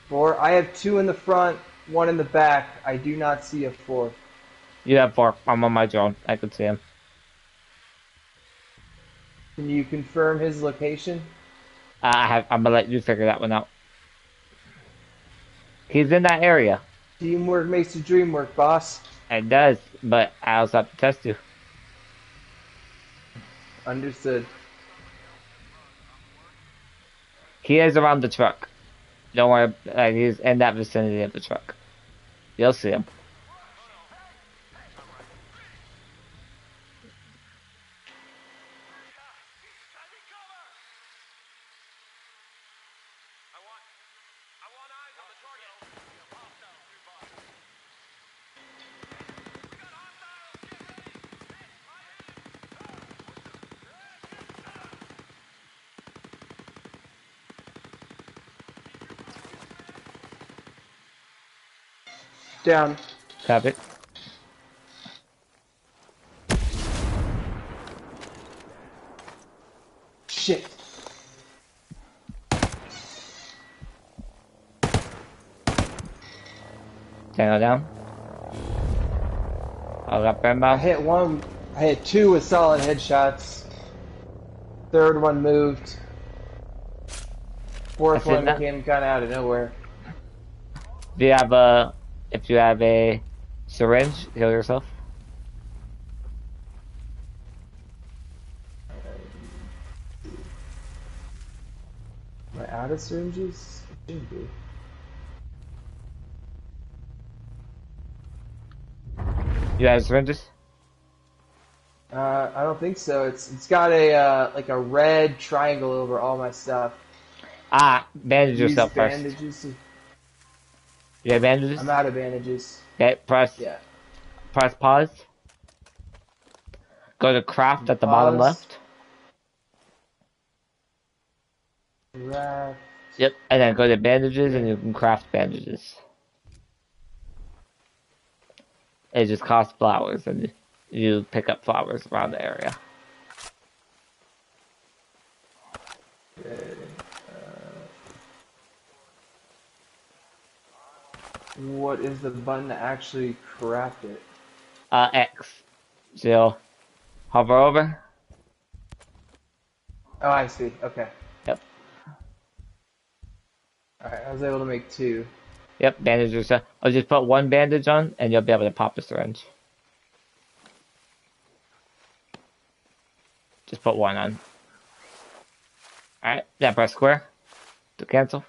4. I have 2 in the front, 1 in the back. I do not see a 4th. You have 4. I'm on my drone. I can see him. Can you confirm his location? I'm gonna let you figure that one out. He's in that area. Teamwork makes the dream work, boss. It does, but I also have to test you. Understood. He is around the truck. Don't worry, he's in that vicinity of the truck. You'll see him. Down. Copy. Shit. Tango down. I got I Brimbow. hit 1. I hit 2 with solid headshots. Third one moved. Fourth That's it one now? came kind of out of nowhere. If you have a syringe, heal yourself. Am I out of syringes? It should be. You have syringes? I don't think so. It's got a like a red triangle over all my stuff. Bandage Use yourself first. bandages. You have bandages? I'm out of bandages. Okay, press Yeah. pause. Go to craft at the bottom Pause. left. Craft. Yep, and then go to bandages and you can craft bandages. It just costs flowers and you pick up flowers around the area. Okay. What is the button to actually craft it? X. So, hover over. Oh, I see. Okay. Yep. Alright, I was able to make 2. Yep, bandages. I'll just put one bandage on, and you'll be able to pop the syringe. Just put one on. Alright, now press square to cancel.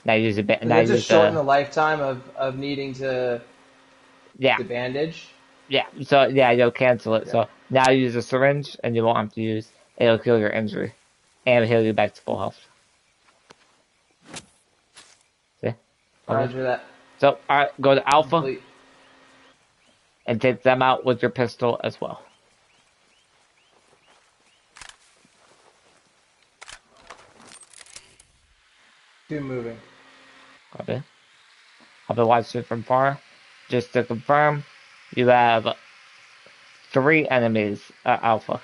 Now use a Does it just shorten the lifetime of needing to yeah. the bandage? Yeah, so yeah, you'll cancel it. Yeah. So now use a syringe, and you won't have to use. It'll kill your injury, and heal you back to full health. See? Roger that. So alright, go to Alpha Complete. and take them out with your pistol as well. Two moving. Copy. I'll be watching from far. Just to confirm, you have 3 enemies at Alpha.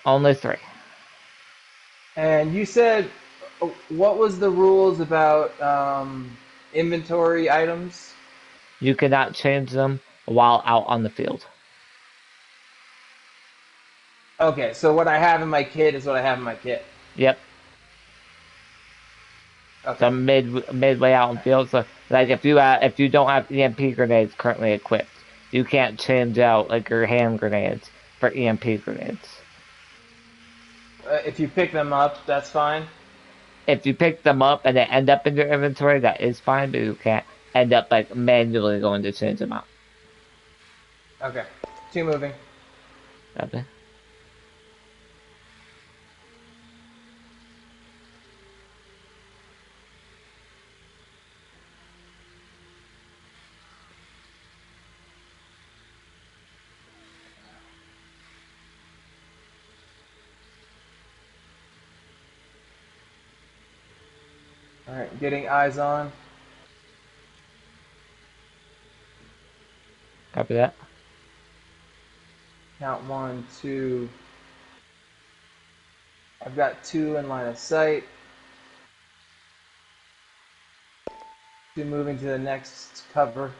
Only 3. And you said, what was the rules about inventory items? You cannot change them while out on the field. Okay, so what I have in my kit is what I have in my kit. Yep. Okay. So midway out in the field. So like if you don't have EMP grenades currently equipped, you can't change out like your hand grenades for EMP grenades. If you pick them up, that's fine. If you pick them up and they end up in your inventory, that is fine, but you can't end up like manually going to change them out. Okay. 2 moving. Copy. Alright, getting eyes on. Copy that. Count 1, 2. I've got 2 in line of sight. 2 moving to the next cover.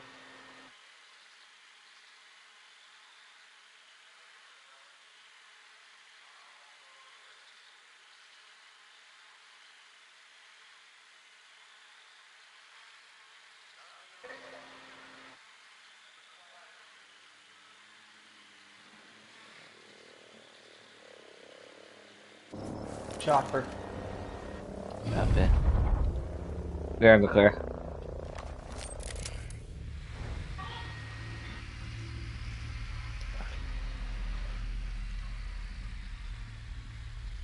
Chopper. Copy. They're in the clear.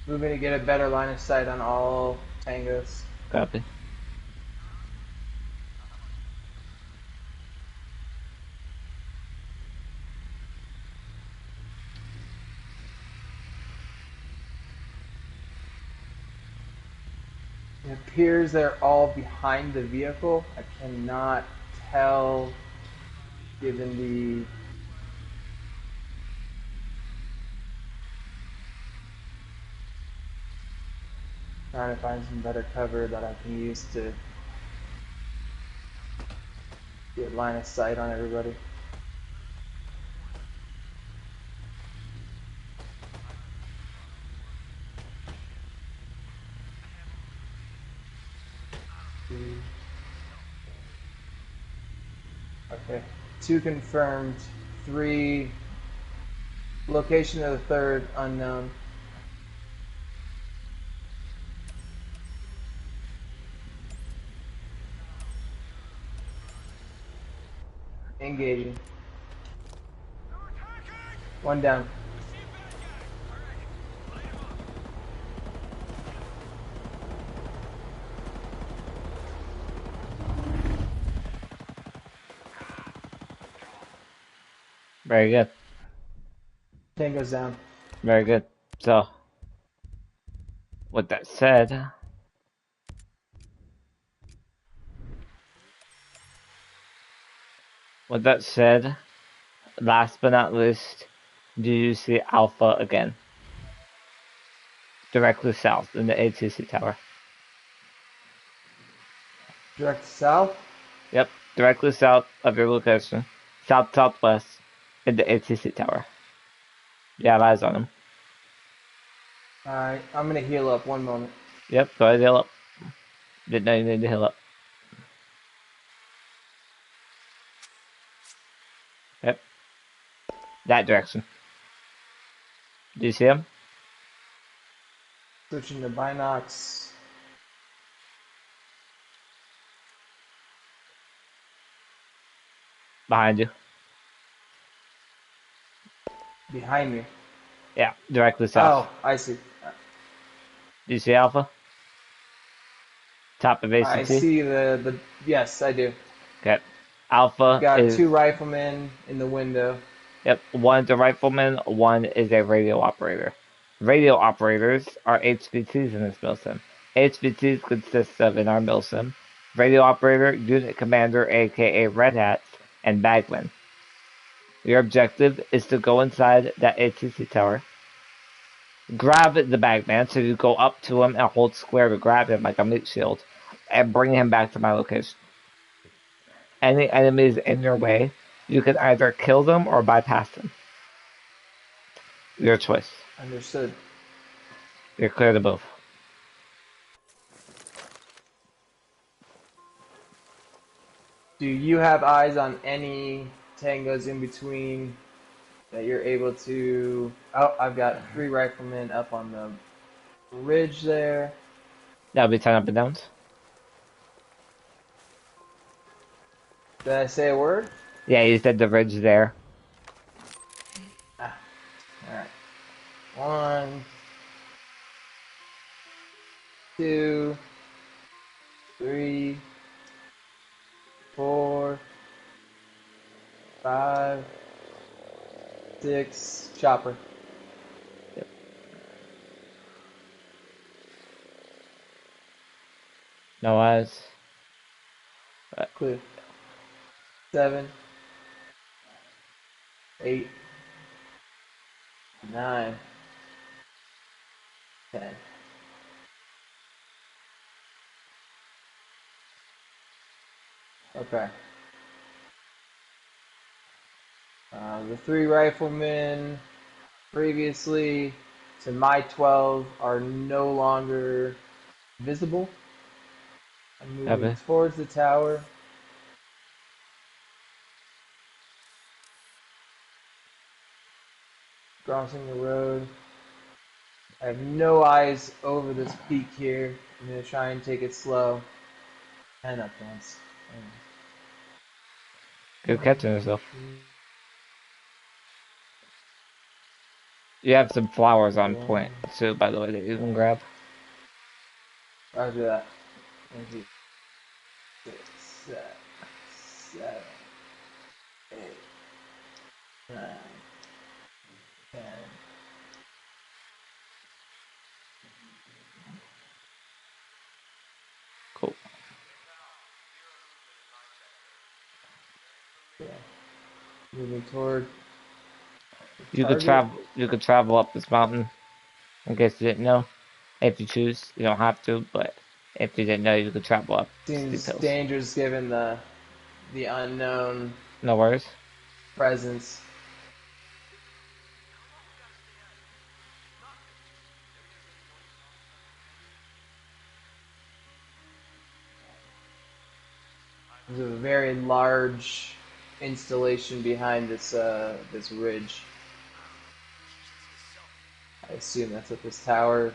Moving to get a better line of sight on all tangos. Copy. It appears they're all behind the vehicle. I cannot tell given the trying to find some better cover that I can use to get line of sight on everybody. Okay, 2 confirmed, 3 location of the 3rd unknown. Engaging. 1 down. Very good. Tango's down. Very good. So, with that said, last but not least, do you see Alpha again? Directly south in the ATC tower. Direct south? Yep, directly south of your location. South-southwest in the ATC tower. You have eyes on him. Alright, I'm gonna heal up 1 moment. Yep, go ahead, heal up. Didn't know you needed to heal up. Yep, that direction. Do you see him? Switching to Binox. Behind you. Behind me. Yeah, directly south. Oh, I see. Do you see Alpha? Top of I ACT? see the. Yes, I do. Okay. I've Alpha got is, two riflemen in the window. yep, one's a rifleman, one is a radio operator. Radio operators are HVTs in this milsim. HVTs consist of, in our milsim, radio operator, unit commander, aka Red Hats, and bagman. Your objective is to go inside that ATC tower, grab the bagman, so you go up to him and hold square to grab him like a meat shield, and bring him back to my location. Any enemies in your way, you can either kill them or bypass them. Your choice. Understood. You're clear to both. Do you have eyes on any tangos in between that you're able to? Oh, I've got three riflemen up on the ridge there. That'll be 10 up and downs. Did I say a word? Yeah, you said the ridge there. Ah, all right. One, two, three, four, five, six. Chopper. Yep. No eyes. Clear. 7, 8, 9, 10. Okay. The three riflemen previously to my 12 are no longer visible. I'm moving Copy. towards the tower. Crossing the road. I have no eyes over this peak here. I'm going to try and take it slow. And up once. Good catching yourself. You have some flowers on point, too, by the way, that you can grab. Roger that. 1, 2, 6, 7, 7, 8, 9, 10. Cool. Yeah. Moving toward the You could target. travel. You could travel up this mountain. In case you didn't know, if you choose, you don't have to. But if you didn't know, you could travel up steep Seems hills. dangerous given the unknown No worries. presence. There's a very large installation behind this ridge. I assume that's what this tower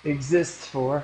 exists for.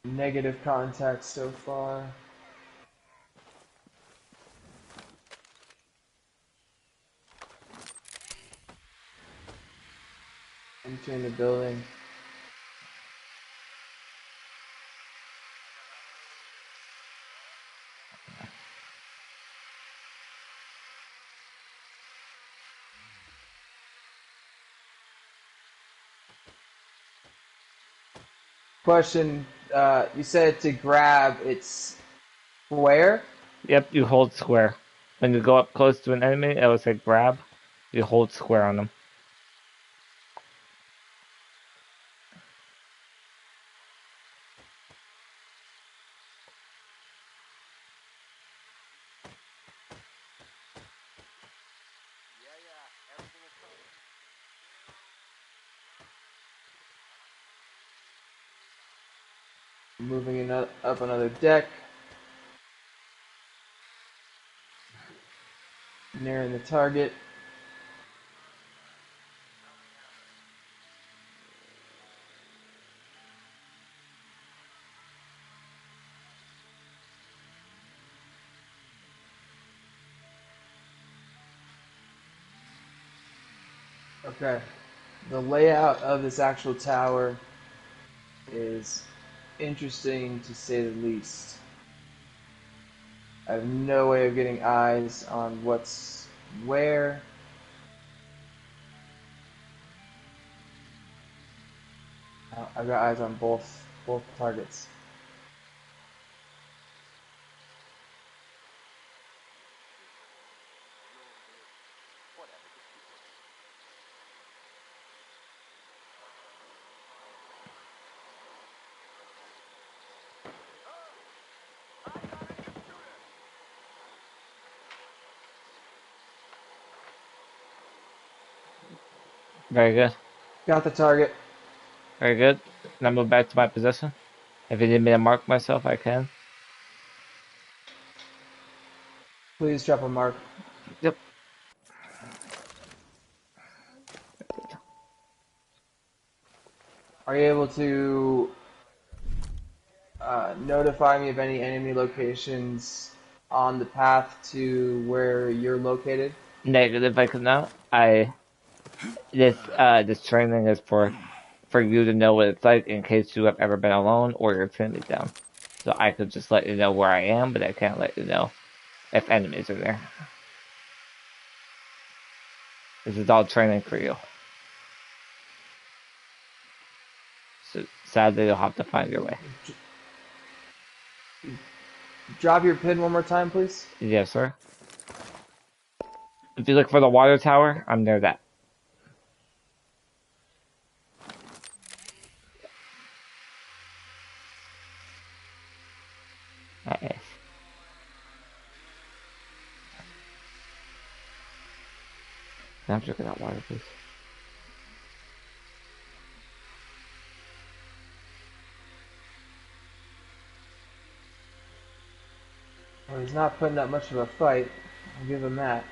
Negative contact so far. between the building. Question, you said to grab, it's square? Yep, you hold square. When you go up close to an enemy, it will say grab. You hold square on them. Moving up another deck. Nearing the target. Okay. The layout of this actual tower is interesting to say the least. I have no way of getting eyes on what's where. I've got eyes on both targets. Very good. Got the target. Very good. Now move back to my position. If you need me to mark myself, I can. Please drop a mark. Yep. Are you able to notify me of any enemy locations on the path to where you're located? Negative, I could not. This training is for you to know what it's like in case you have ever been alone or you're pinned me down. So I could just let you know where I am, but I can't let you know if enemies are there. This is all training for you. So sadly, you'll have to find your way. Drop your pin one more time, please. Yes, sir. If you look for the water tower, I'm near that. Nice. Can I have to look at that water, please? Well, he's not putting up much of a fight. I'll give him that.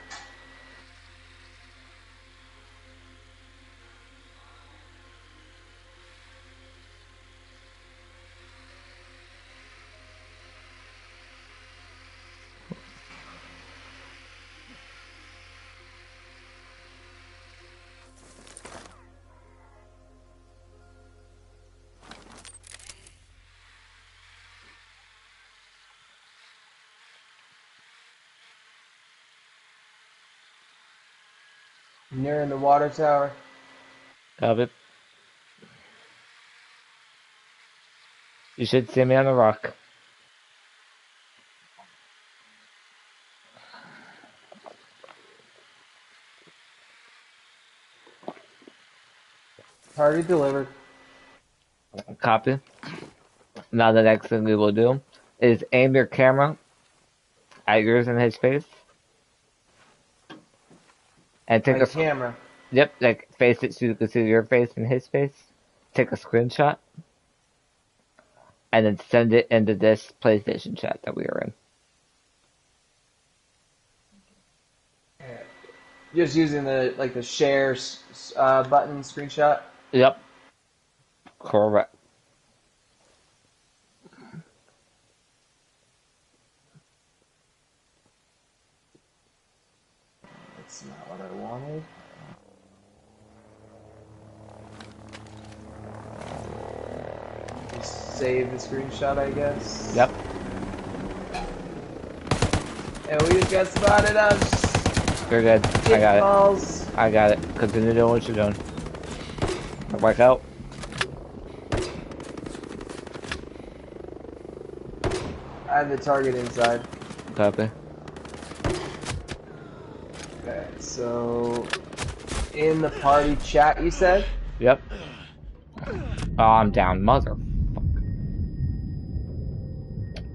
Nearing the water tower. Got it. You should see me on the rock. Target delivered. Copy. Now the next thing we will do is aim your camera at yours and his face. And take My camera. Yep, like face it so you can see your face and his face. Take a screenshot. And then send it into this PlayStation chat that we are in. Just using the share button screenshot. Yep. Correct. That's not what I wanted. save the screenshot, I guess. Yep. And we just got spotted on You're good. I got balls. it. I got it. Continue doing what you're doing. Work out. I have the target inside. Copy. Okay, so in the party chat, you said? Yep. Oh, I'm down, mother.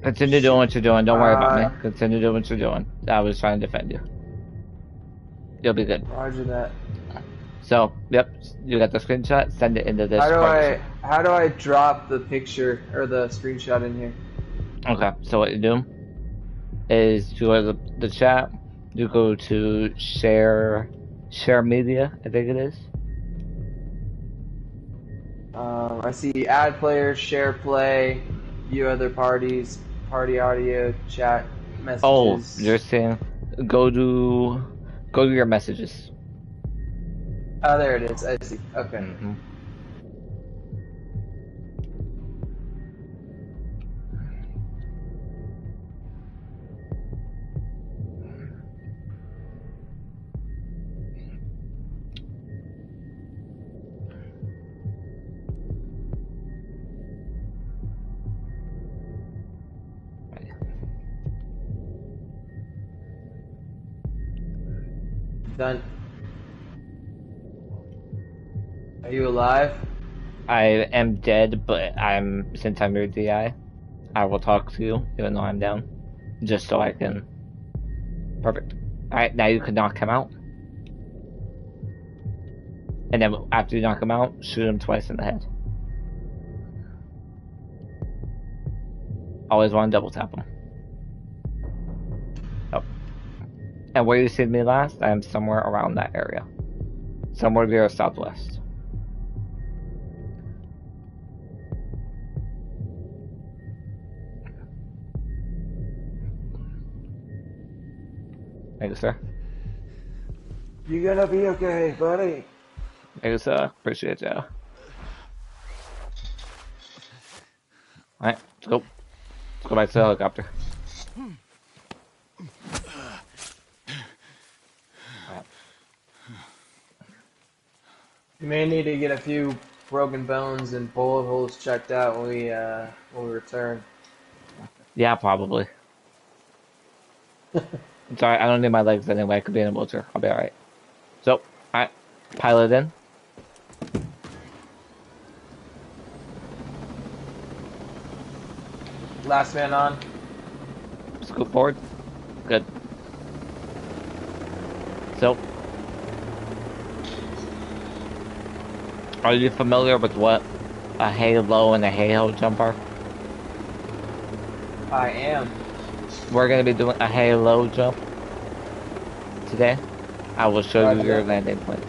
Continue doing what you're doing. Don't worry about me. Continue doing what you're doing. I was trying to defend you. You'll be good. Roger that. So, yep, you got the screenshot. Send it into this. How do I drop the picture or the screenshot in here? Okay, so what you do is you go to the chat. You go to share media. I think it is. I see add players, share play, view other parties, party audio, chat messages. Oh, you're saying go to your messages. Oh, there it is. I see. Okay. Mm-hmm. Done. Are you alive? I am dead, but since I'm your DI, I will talk to you even though I'm down, just so I can. Perfect. All right, now you can knock him out, and then after you knock him out, shoot him twice in the head. Always want to double tap him. Oh. And where you seen me last, I am somewhere around that area, somewhere near southwest. Thank you, sir. You're gonna be okay, buddy. Thank you, sir. Appreciate you. Alright, let's go. Let's go back to the helicopter. Right. You may need to get a few broken bones and bullet holes checked out when we return. Yeah, probably. It's alright, I don't need my legs anyway. I could be in a wheelchair. I'll be alright. So, alright. Pilot in. Last man on. Scoot forward. Good. So, are you familiar with what a halo and a halo jump are? I am. We're going to be doing a halo jump today. I will show you your landing points.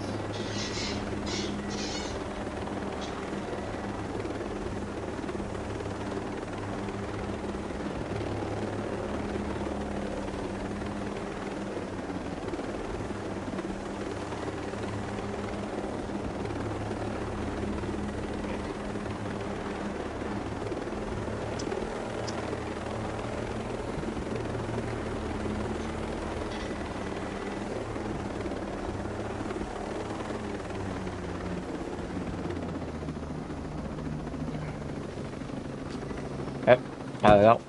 Yep, pilot out.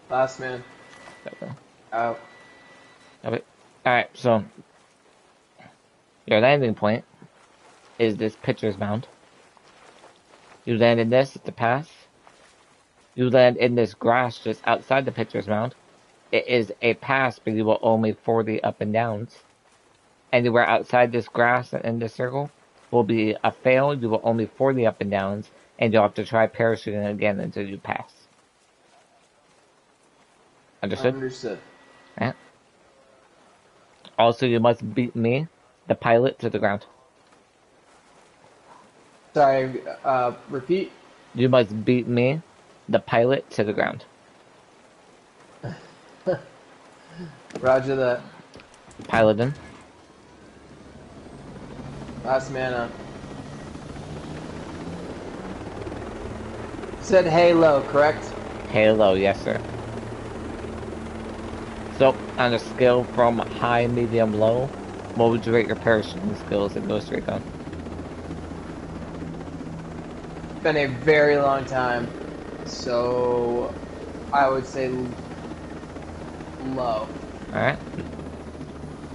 Last man. Okay. Out. Okay. Alright, so your landing point is this pitcher's mound. You land in this at the pass. You land in this grass just outside the pitcher's mound. It is a pass, but you will only 40 up and downs. Anywhere outside this grass and in this circle will be a fail. You will only 40 up and downs, and you'll have to try parachuting again until you pass. Understood? Understood. Yeah. Also, you must beat me, the pilot, to the ground. Sorry, repeat. You must beat me, the pilot, to the ground. Roger that. Pilot in. Last man up. Said Halo, correct? Halo, yes sir. So, on a scale from high, medium, low, what would you rate your parachuting skills in Ghost Recon? It's been a very long time, so I would say low. Alright,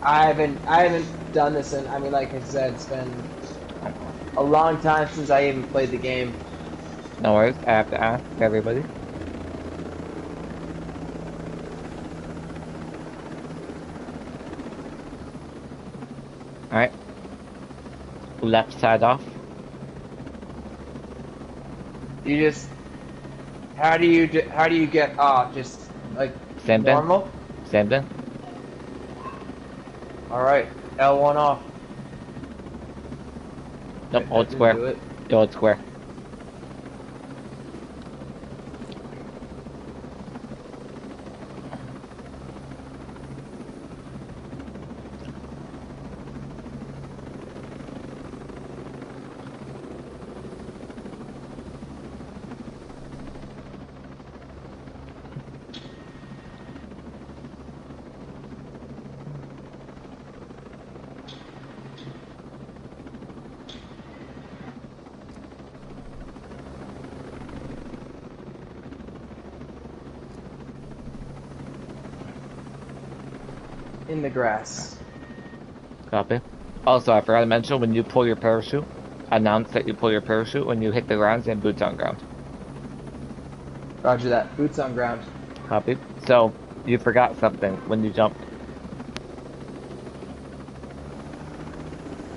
I haven't done this in, I mean, like I said, it's been a long time since I even played the game. no worries, I have to ask everybody. Alright, left side off. You just, how do you get off? Just like Same thing. normal? Same thing. All right, L1 off. Nope, That hold didn't square. do it. Hold square. In the grass. Copy. Also, I forgot to mention, when you pull your parachute, announce that you pull your parachute when you hit the ground and boots on ground. Roger that. Boots on ground. Copy. So, you forgot something when you jumped.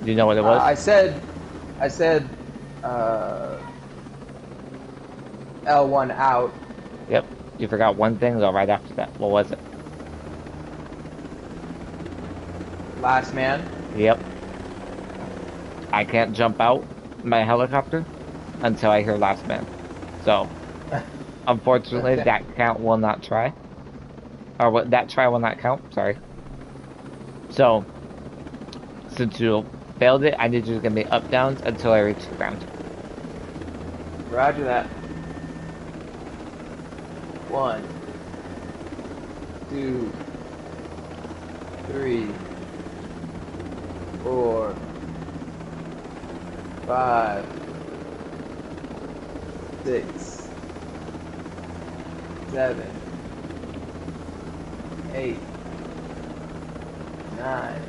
Do you know what it was? I said, L1 out. Yep. You forgot one thing though right after that. What was it? Last man. Yep. I can't jump out my helicopter until I hear last man. So, unfortunately, Okay. that count will not try. Or what? That try will not count. Sorry. So, since you failed it, I need you to give me up downs until I reach the ground. Roger that. 1, 2, 3, 4, 5, 6, 7, 8, 9,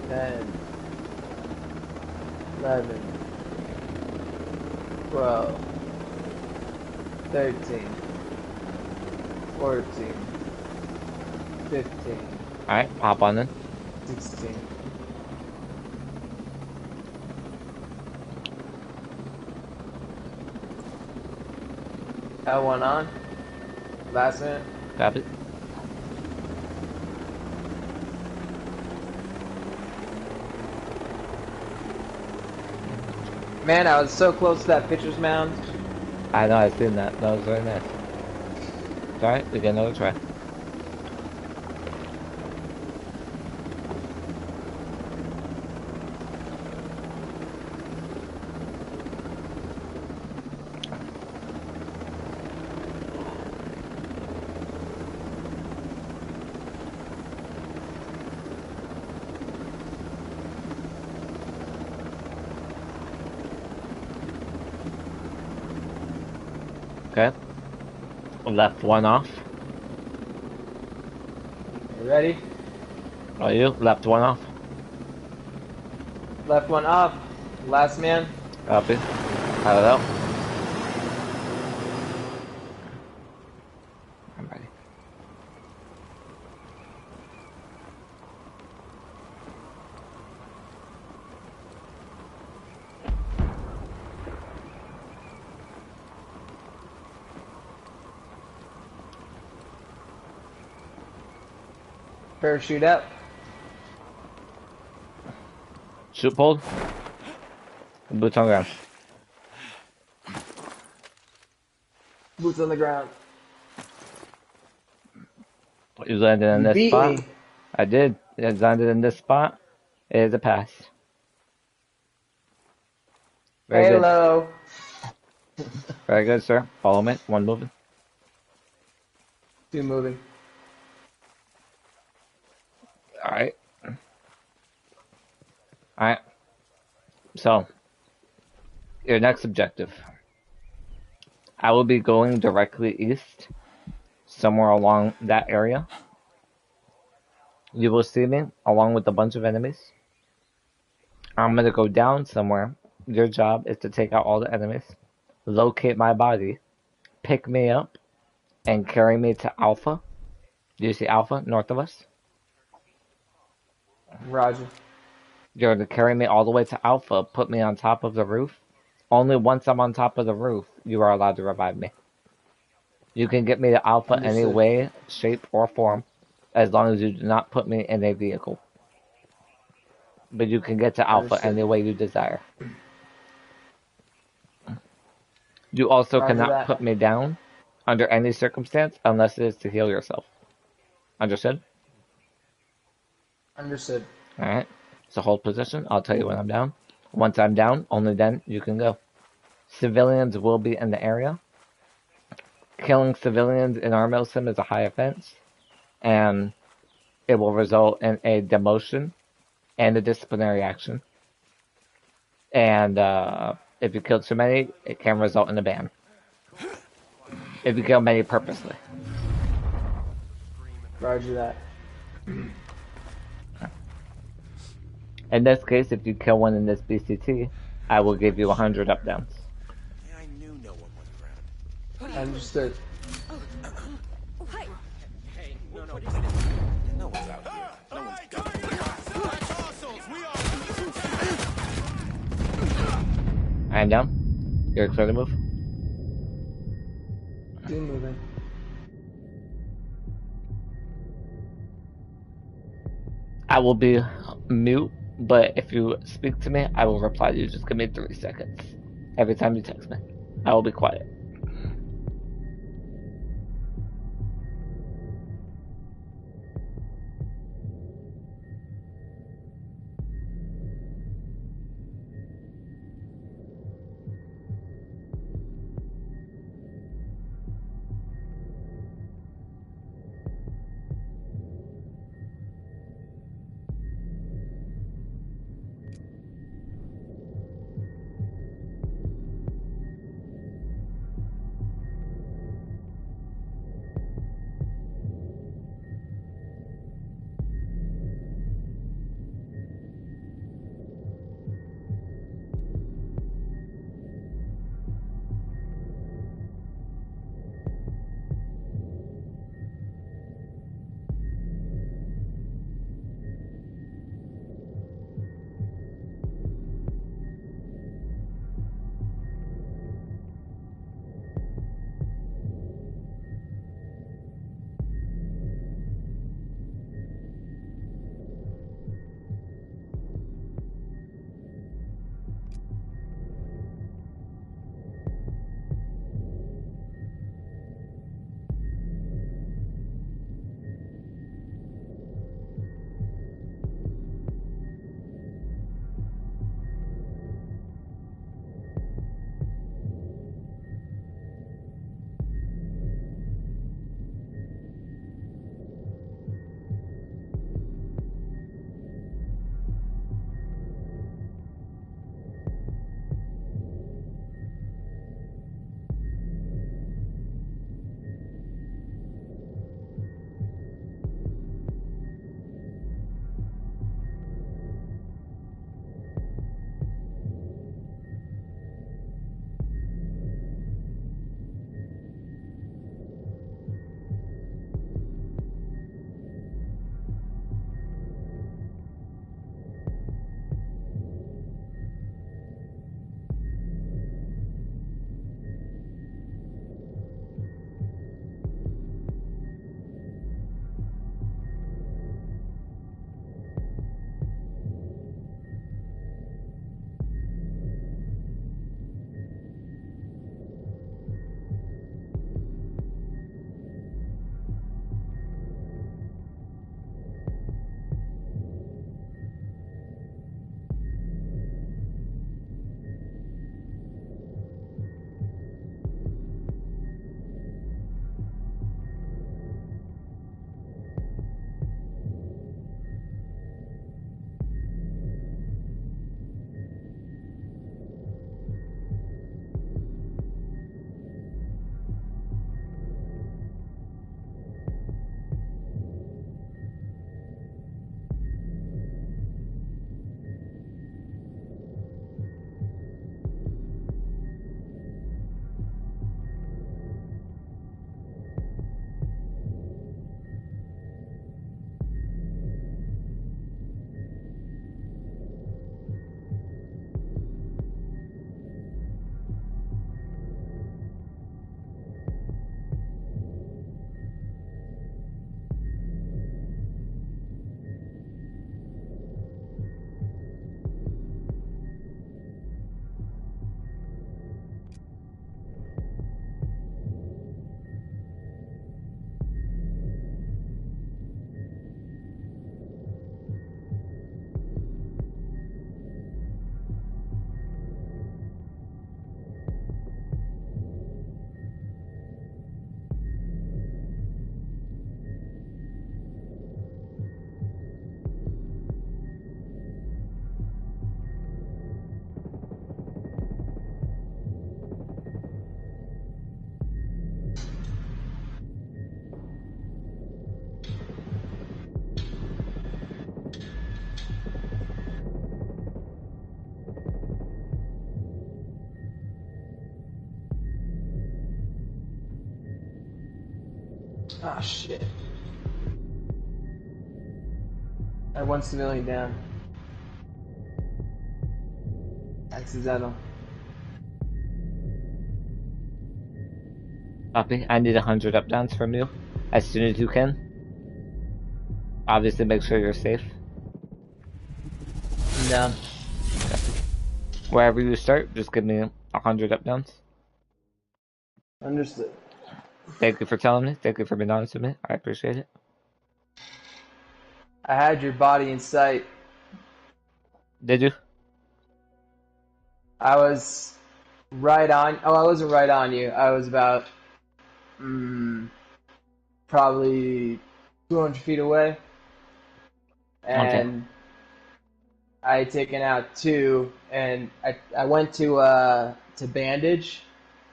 10, 11, 12, 13, 14, 15, Alright, hop on in. 16. L1 on. Last minute. Copy. Man, I was so close to that pitcher's mound. I know, I've seen that. That was very nice. Alright, we get another try. Okay. Left one off. You ready? Are you? Left one off. Left one up. Last man. Copy. Cut it out. I'm ready. Parachute up. Shoot pulled. Boots on ground. Boots on the ground. You landed in You this beat spot. me. I did. You landed in this spot. It is a pass. Very good. Halo. Very good, sir. Follow me. One moving. 2 moving. Alright. Alright. So, your next objective. I will be going directly east, somewhere along that area. You will see me along with a bunch of enemies. I'm gonna go down somewhere. Your job is to take out all the enemies, locate my body, pick me up, and carry me to Alpha. Do you see Alpha north of us? Roger. You're to carry me all the way to Alpha, put me on top of the roof. Only once I'm on top of the roof, you are allowed to revive me. You can get me to Alpha any Understood. way, shape, or form, as long as you do not put me in a vehicle. But you can get to Alpha Understood. any way you desire. You also Roger cannot that. put me down under any circumstance unless it is to heal yourself. Understood? Understood. Alright. So hold position. I'll tell you when I'm down. Once I'm down, only then you can go. Civilians will be in the area. Killing civilians in our sim is a high offense, and it will result in a demotion and a disciplinary action. And if you kill too many, it can result in a ban. If you kill many purposely. Roger that. In this case, if you kill one in this BCT, I will give you 100 up downs. I knew no one was around. Understood. Hey, no, no one's out here. No one's I am down. You're clear to move. 2 moving. I will be mute, but if you speak to me, I will reply to you. Just give me 3 seconds. Every time you text me, I will be quiet. Ah, shit. I had one civilian down. Accidental. Copy. I need 100 up downs from you as soon as you can. Obviously, make sure you're safe. I'm down. Wherever you start, just give me 100 up downs. Understood. Thank you for telling me. Thank you for being honest with me. I appreciate it. I had your body in sight. Did you? I was right on. Oh, I wasn't right on you. I was about probably 200 feet away, Okay. and I had taken out two, and I went to bandage,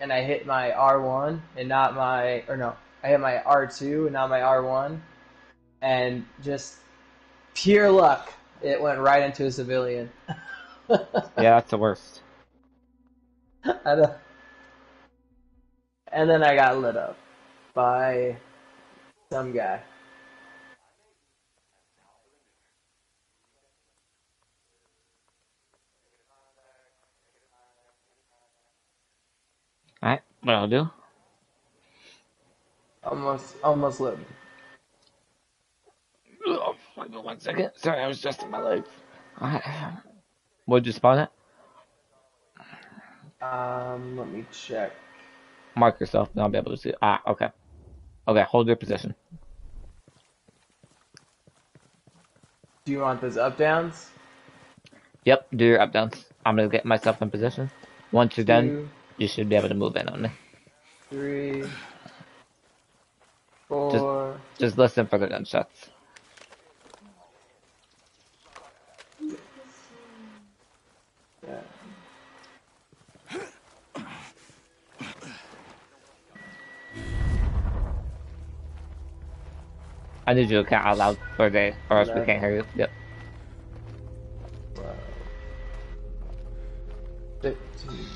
and I hit my R1 and not my, or no, I hit my R2 and not my R1, and just pure luck, it went right into a civilian. Yeah, that's the worst. And then I got lit up by some guy. Alright, what I'll do. Almost lit me. Oh, wait 1 second. Sorry, I was adjusting my legs. Alright. What'd you spawn at? Let me check. Mark yourself, and I'll be able to see it. Ah, okay. Okay, hold your position. Do you want those up downs? Yep, do your up downs. I'm gonna get myself in position. Once you're done, 2, you should be able to move in on me. 3, Just 4. just listen for the gunshots. Yeah. I need you to count out loud for the, or else we can't 11, hear you. Yep. 12, 15,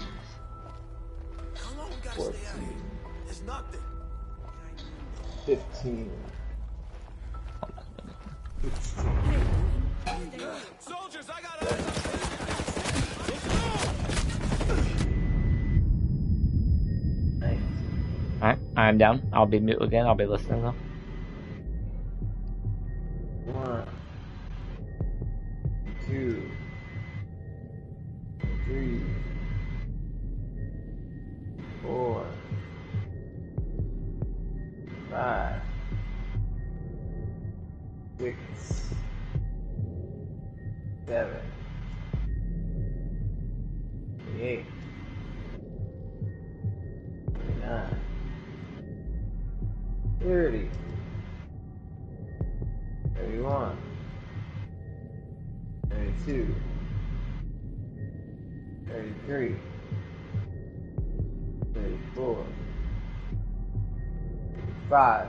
How long we gotta stay out 14, here? It's nothing. 15. Soldiers, I got Nice. Alright, I'm down. I'll be mute again. I'll be listening though. 1, 2, 3, 4, 5, 6, 7, 8, 9, 30, 31, 32, 33, 34, 35,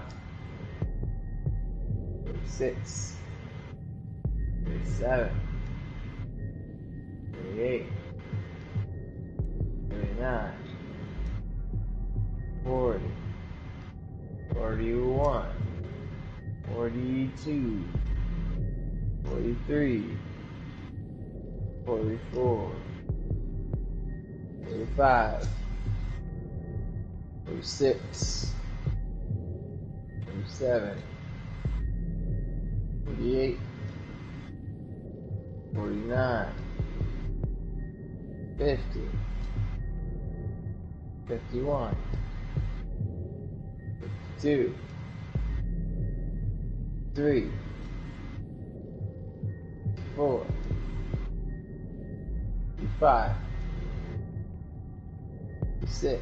36, 37, 38, 39, 40, 41, 42, 43, 44, 45, 46, 47, 48, 49, 50, 51, 52, 3, 4, 5, 6,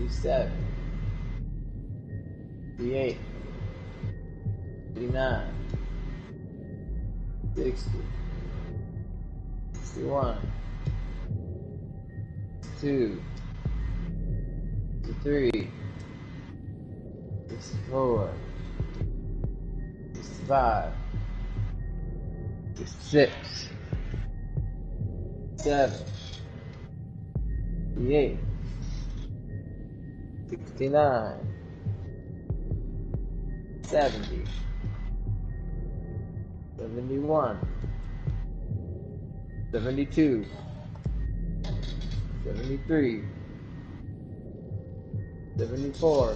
7, 8, 59, 60, 61, 2, 63, 64, 65, 66, 7, 68, 69, 70, 71, 72, 73, 74,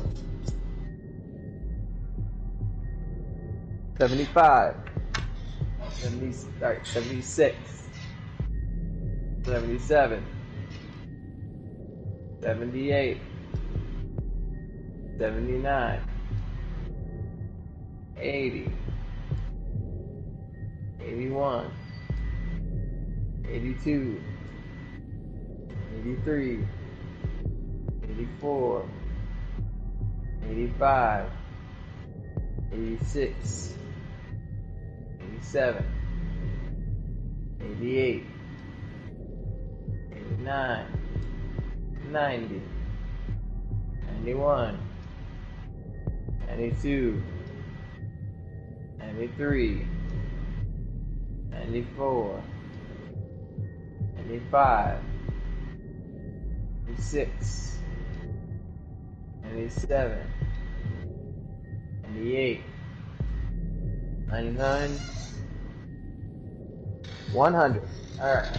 75, 76, 77, 78, 79, 80, 81, 82, 83, 84, 85, 86, 87, 88, 89, 90, 91, 92, 93, 94, 95, 96, 97, 98, 99, 100. Alright.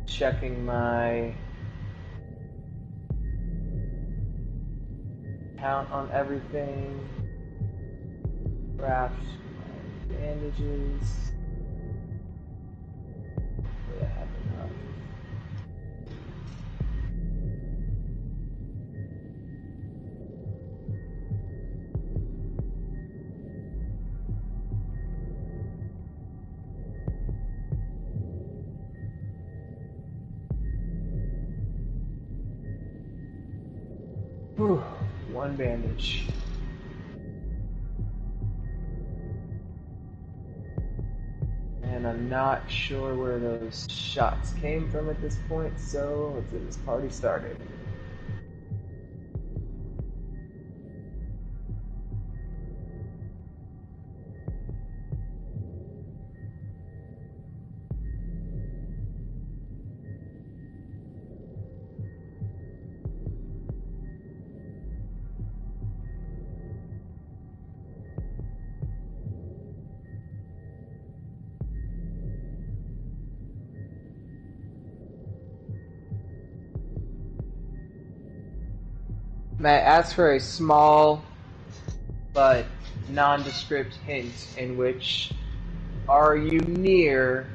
Checking my count on everything. Craft my bandages. Hopefully I have enough. Whew, one bandage. And I'm not sure where those shots came from at this point, so let's get this party started. May I ask for a small but nondescript hint in which are you near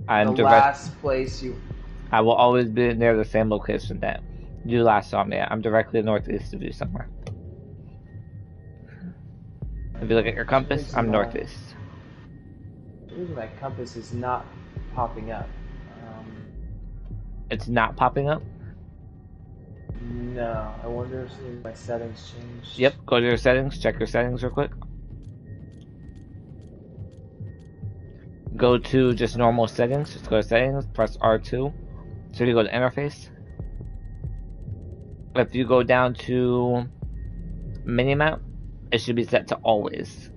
the last place you... I will always be near the same location that you last saw me at. I'm directly northeast of you somewhere. If you look at your compass, I'm northeast. The reason my compass is not popping up. It's not popping up? No, I wonder if my settings changed. Yep, go to your settings, check your settings real quick. Go to just normal settings, just go to settings, press R2. So you go to interface. If you go down to minimap, it should be set to always.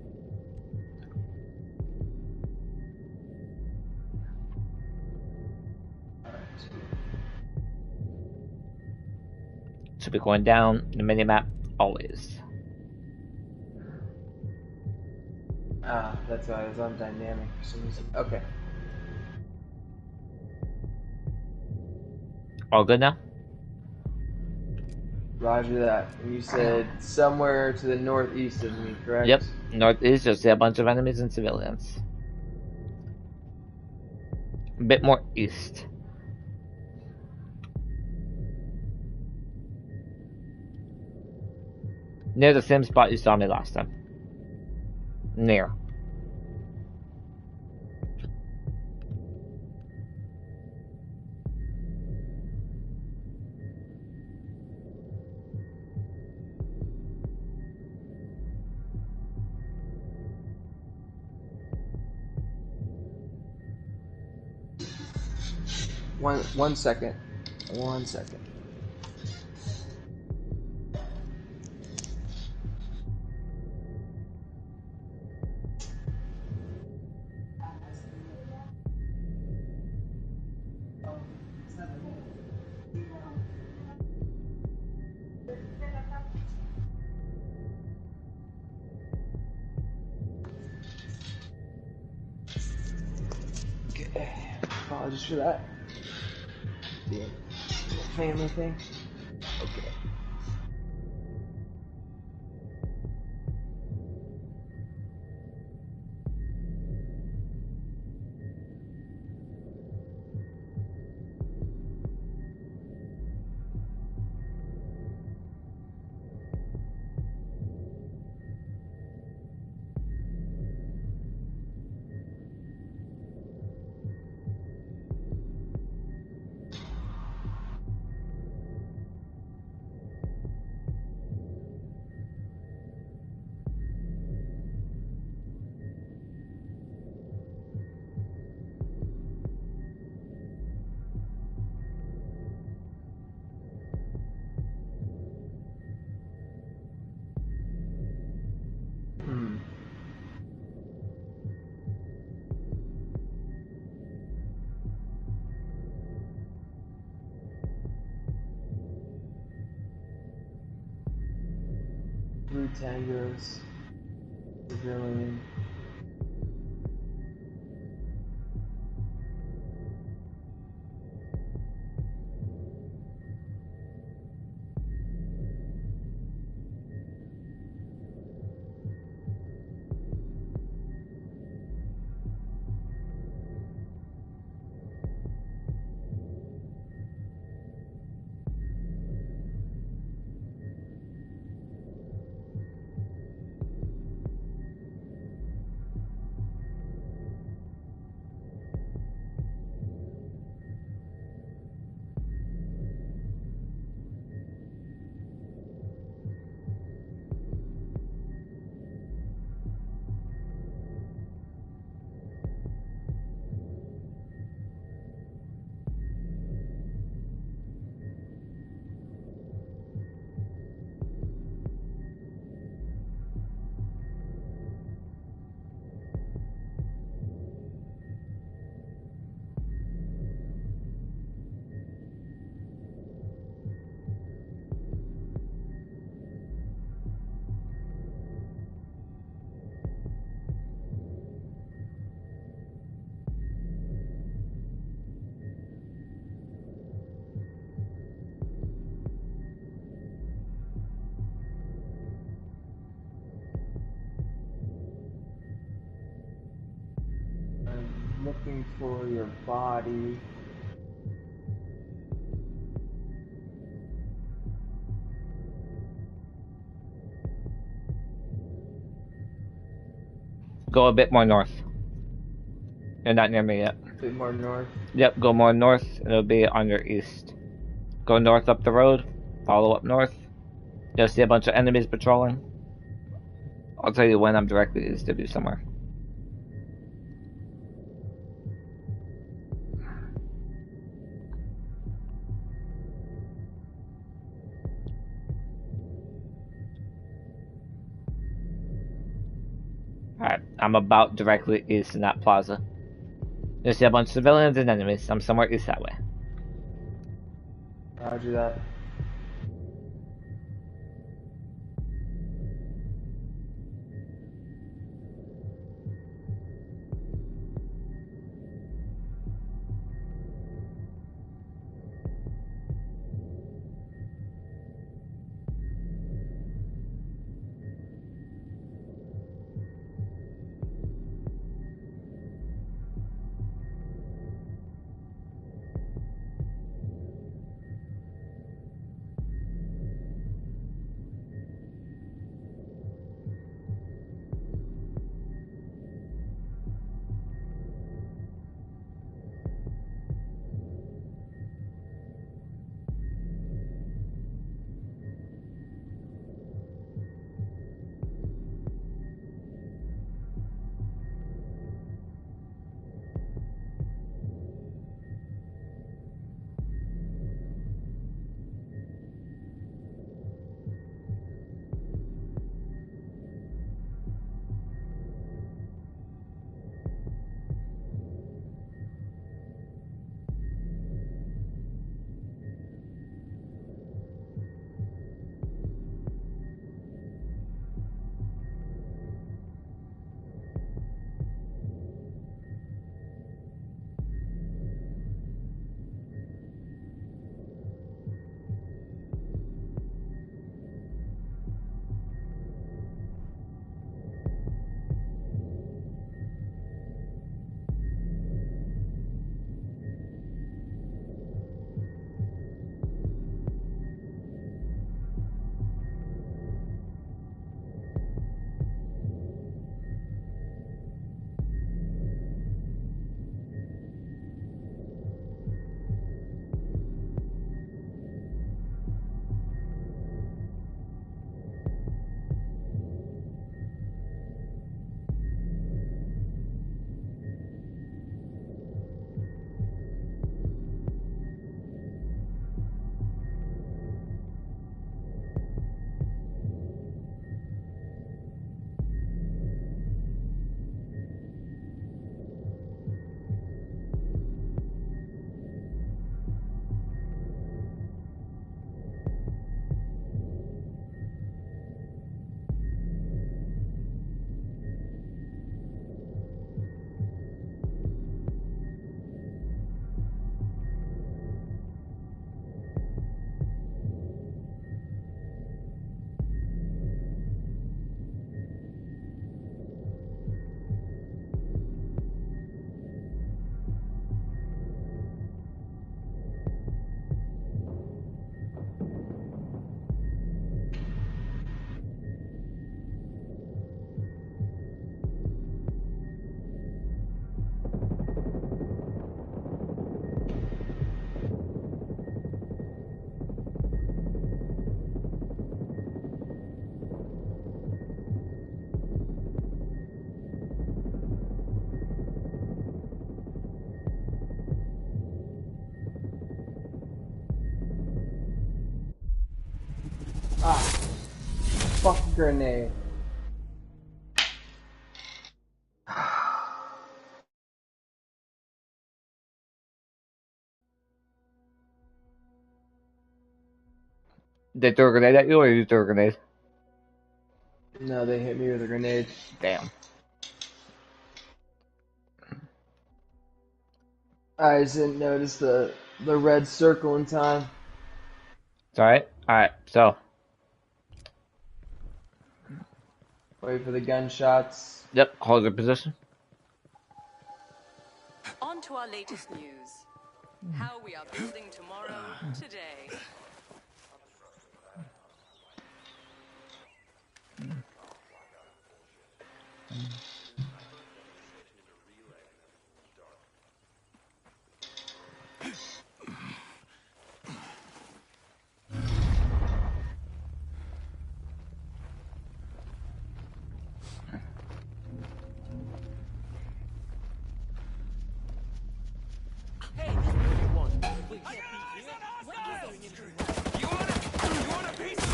Should be going down the minimap always. Ah, that's why I was on dynamic for some reason. Okay. All good now? Roger that. And you said somewhere to the northeast of me, correct? Yep, northeast, you'll see a bunch of enemies and civilians. A bit more east. Near the same spot you saw me last time. Near. One second. 1 second. Okay. Apologies for that. Being a family thing. Okay. Blue tangos. Civilian. I'm looking for your body. Go a bit more north. You're not near me yet. A bit more north. Yep, go more north, and it'll be on your east. Go north up the road, follow up north. You'll see a bunch of enemies patrolling. I'll tell you when I'm directly east of you somewhere. Alright, I'm about directly east in that plaza. You'll see a bunch of civilians and enemies. I'm somewhere east that way. Roger that. fucking grenade. They threw a grenade at you, or you threw a grenade? No, they hit me with a grenade. Damn. I just didn't notice the red circle in time. It's alright? Alright, so. Wait for the gunshots. Yep, hold your position. On to our latest news. How we are building tomorrow, today. Hey, this is what you want. We can't be here. What are you doing in here? You want a piece?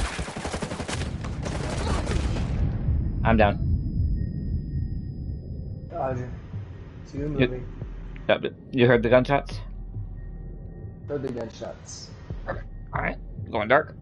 I'm down. Roger. Two moving. Yep, you heard the gunshots? Heard the gunshots. Alright, going dark.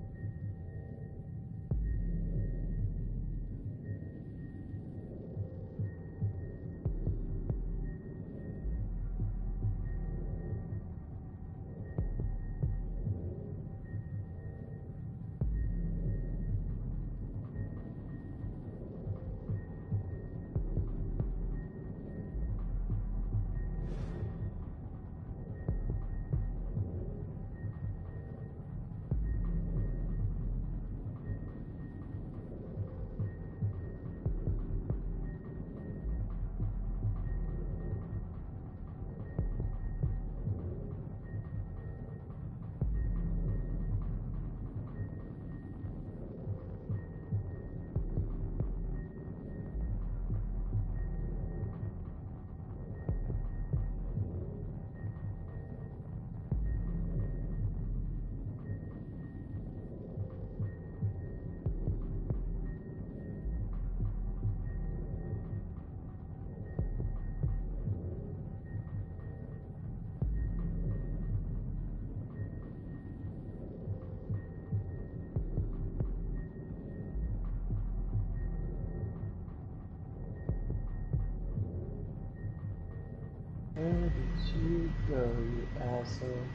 Where did you go, you asshole?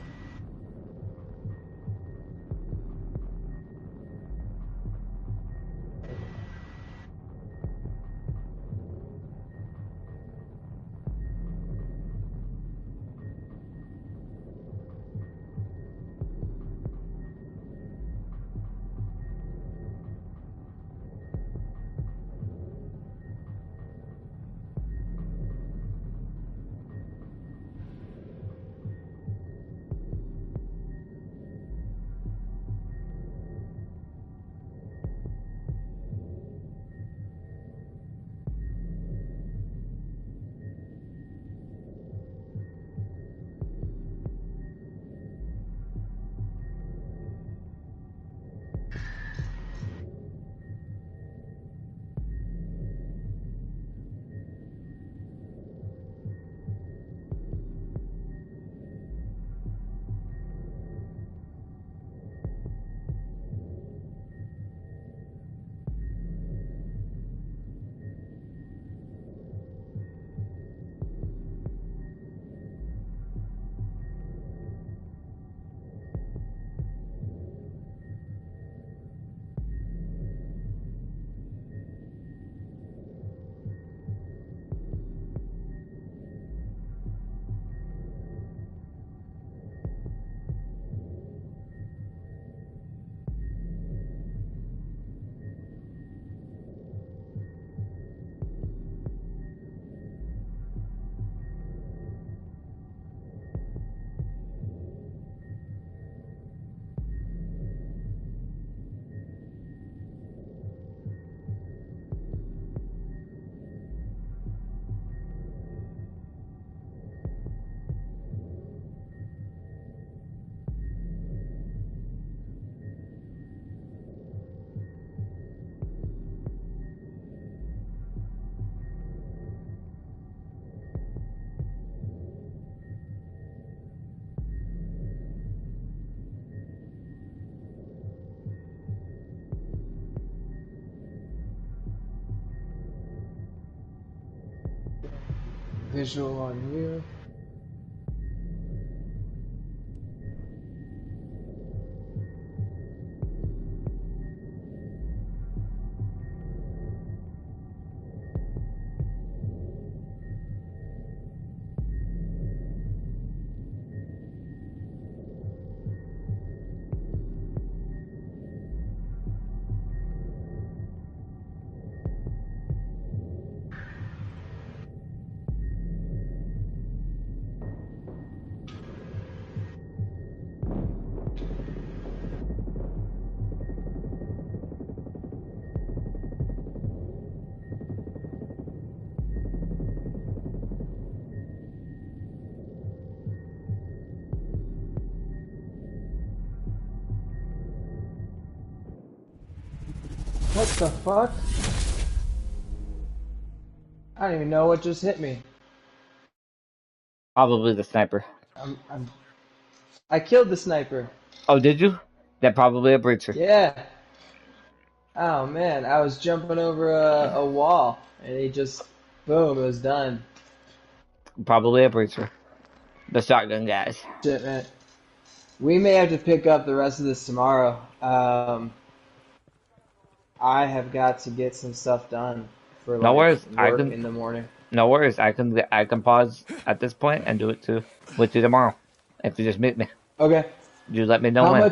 visual on you. What the fuck? I don't even know what just hit me. Probably the sniper. I killed the sniper. Oh, did you? Then probably a breacher. Yeah. Oh man, I was jumping over a wall and he just, boom, it was done. Probably a breacher. The shotgun guys. Shit, man. We may have to pick up the rest of this tomorrow. I have got to get some stuff done for No like worries. work in the morning. No worries. I can pause at this point and do it too with you tomorrow. If you just meet me, Okay. you let me know when.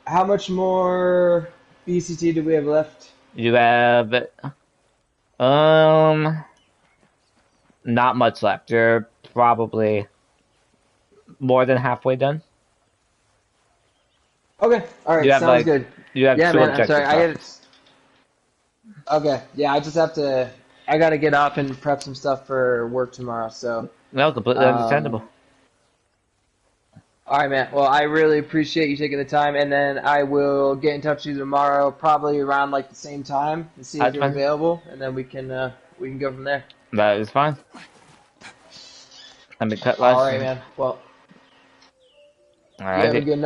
How much more BCT do we have left? You have not much left. You're probably more than halfway done. Okay. All right. You have Sounds good. you have Yeah, two man. I'm sorry. objectives I left. get. Okay. Yeah, I just have to. I gotta get up and prep some stuff for work tomorrow. So. No, completely understandable. All right, man. Well, I really appreciate you taking the time, and then I will get in touch with you tomorrow, probably around like the same time, to see if That's you're fine. available, and then we can go from there. That is fine. Let me cut All last. right, man. Well, you have a Alrighty. good night.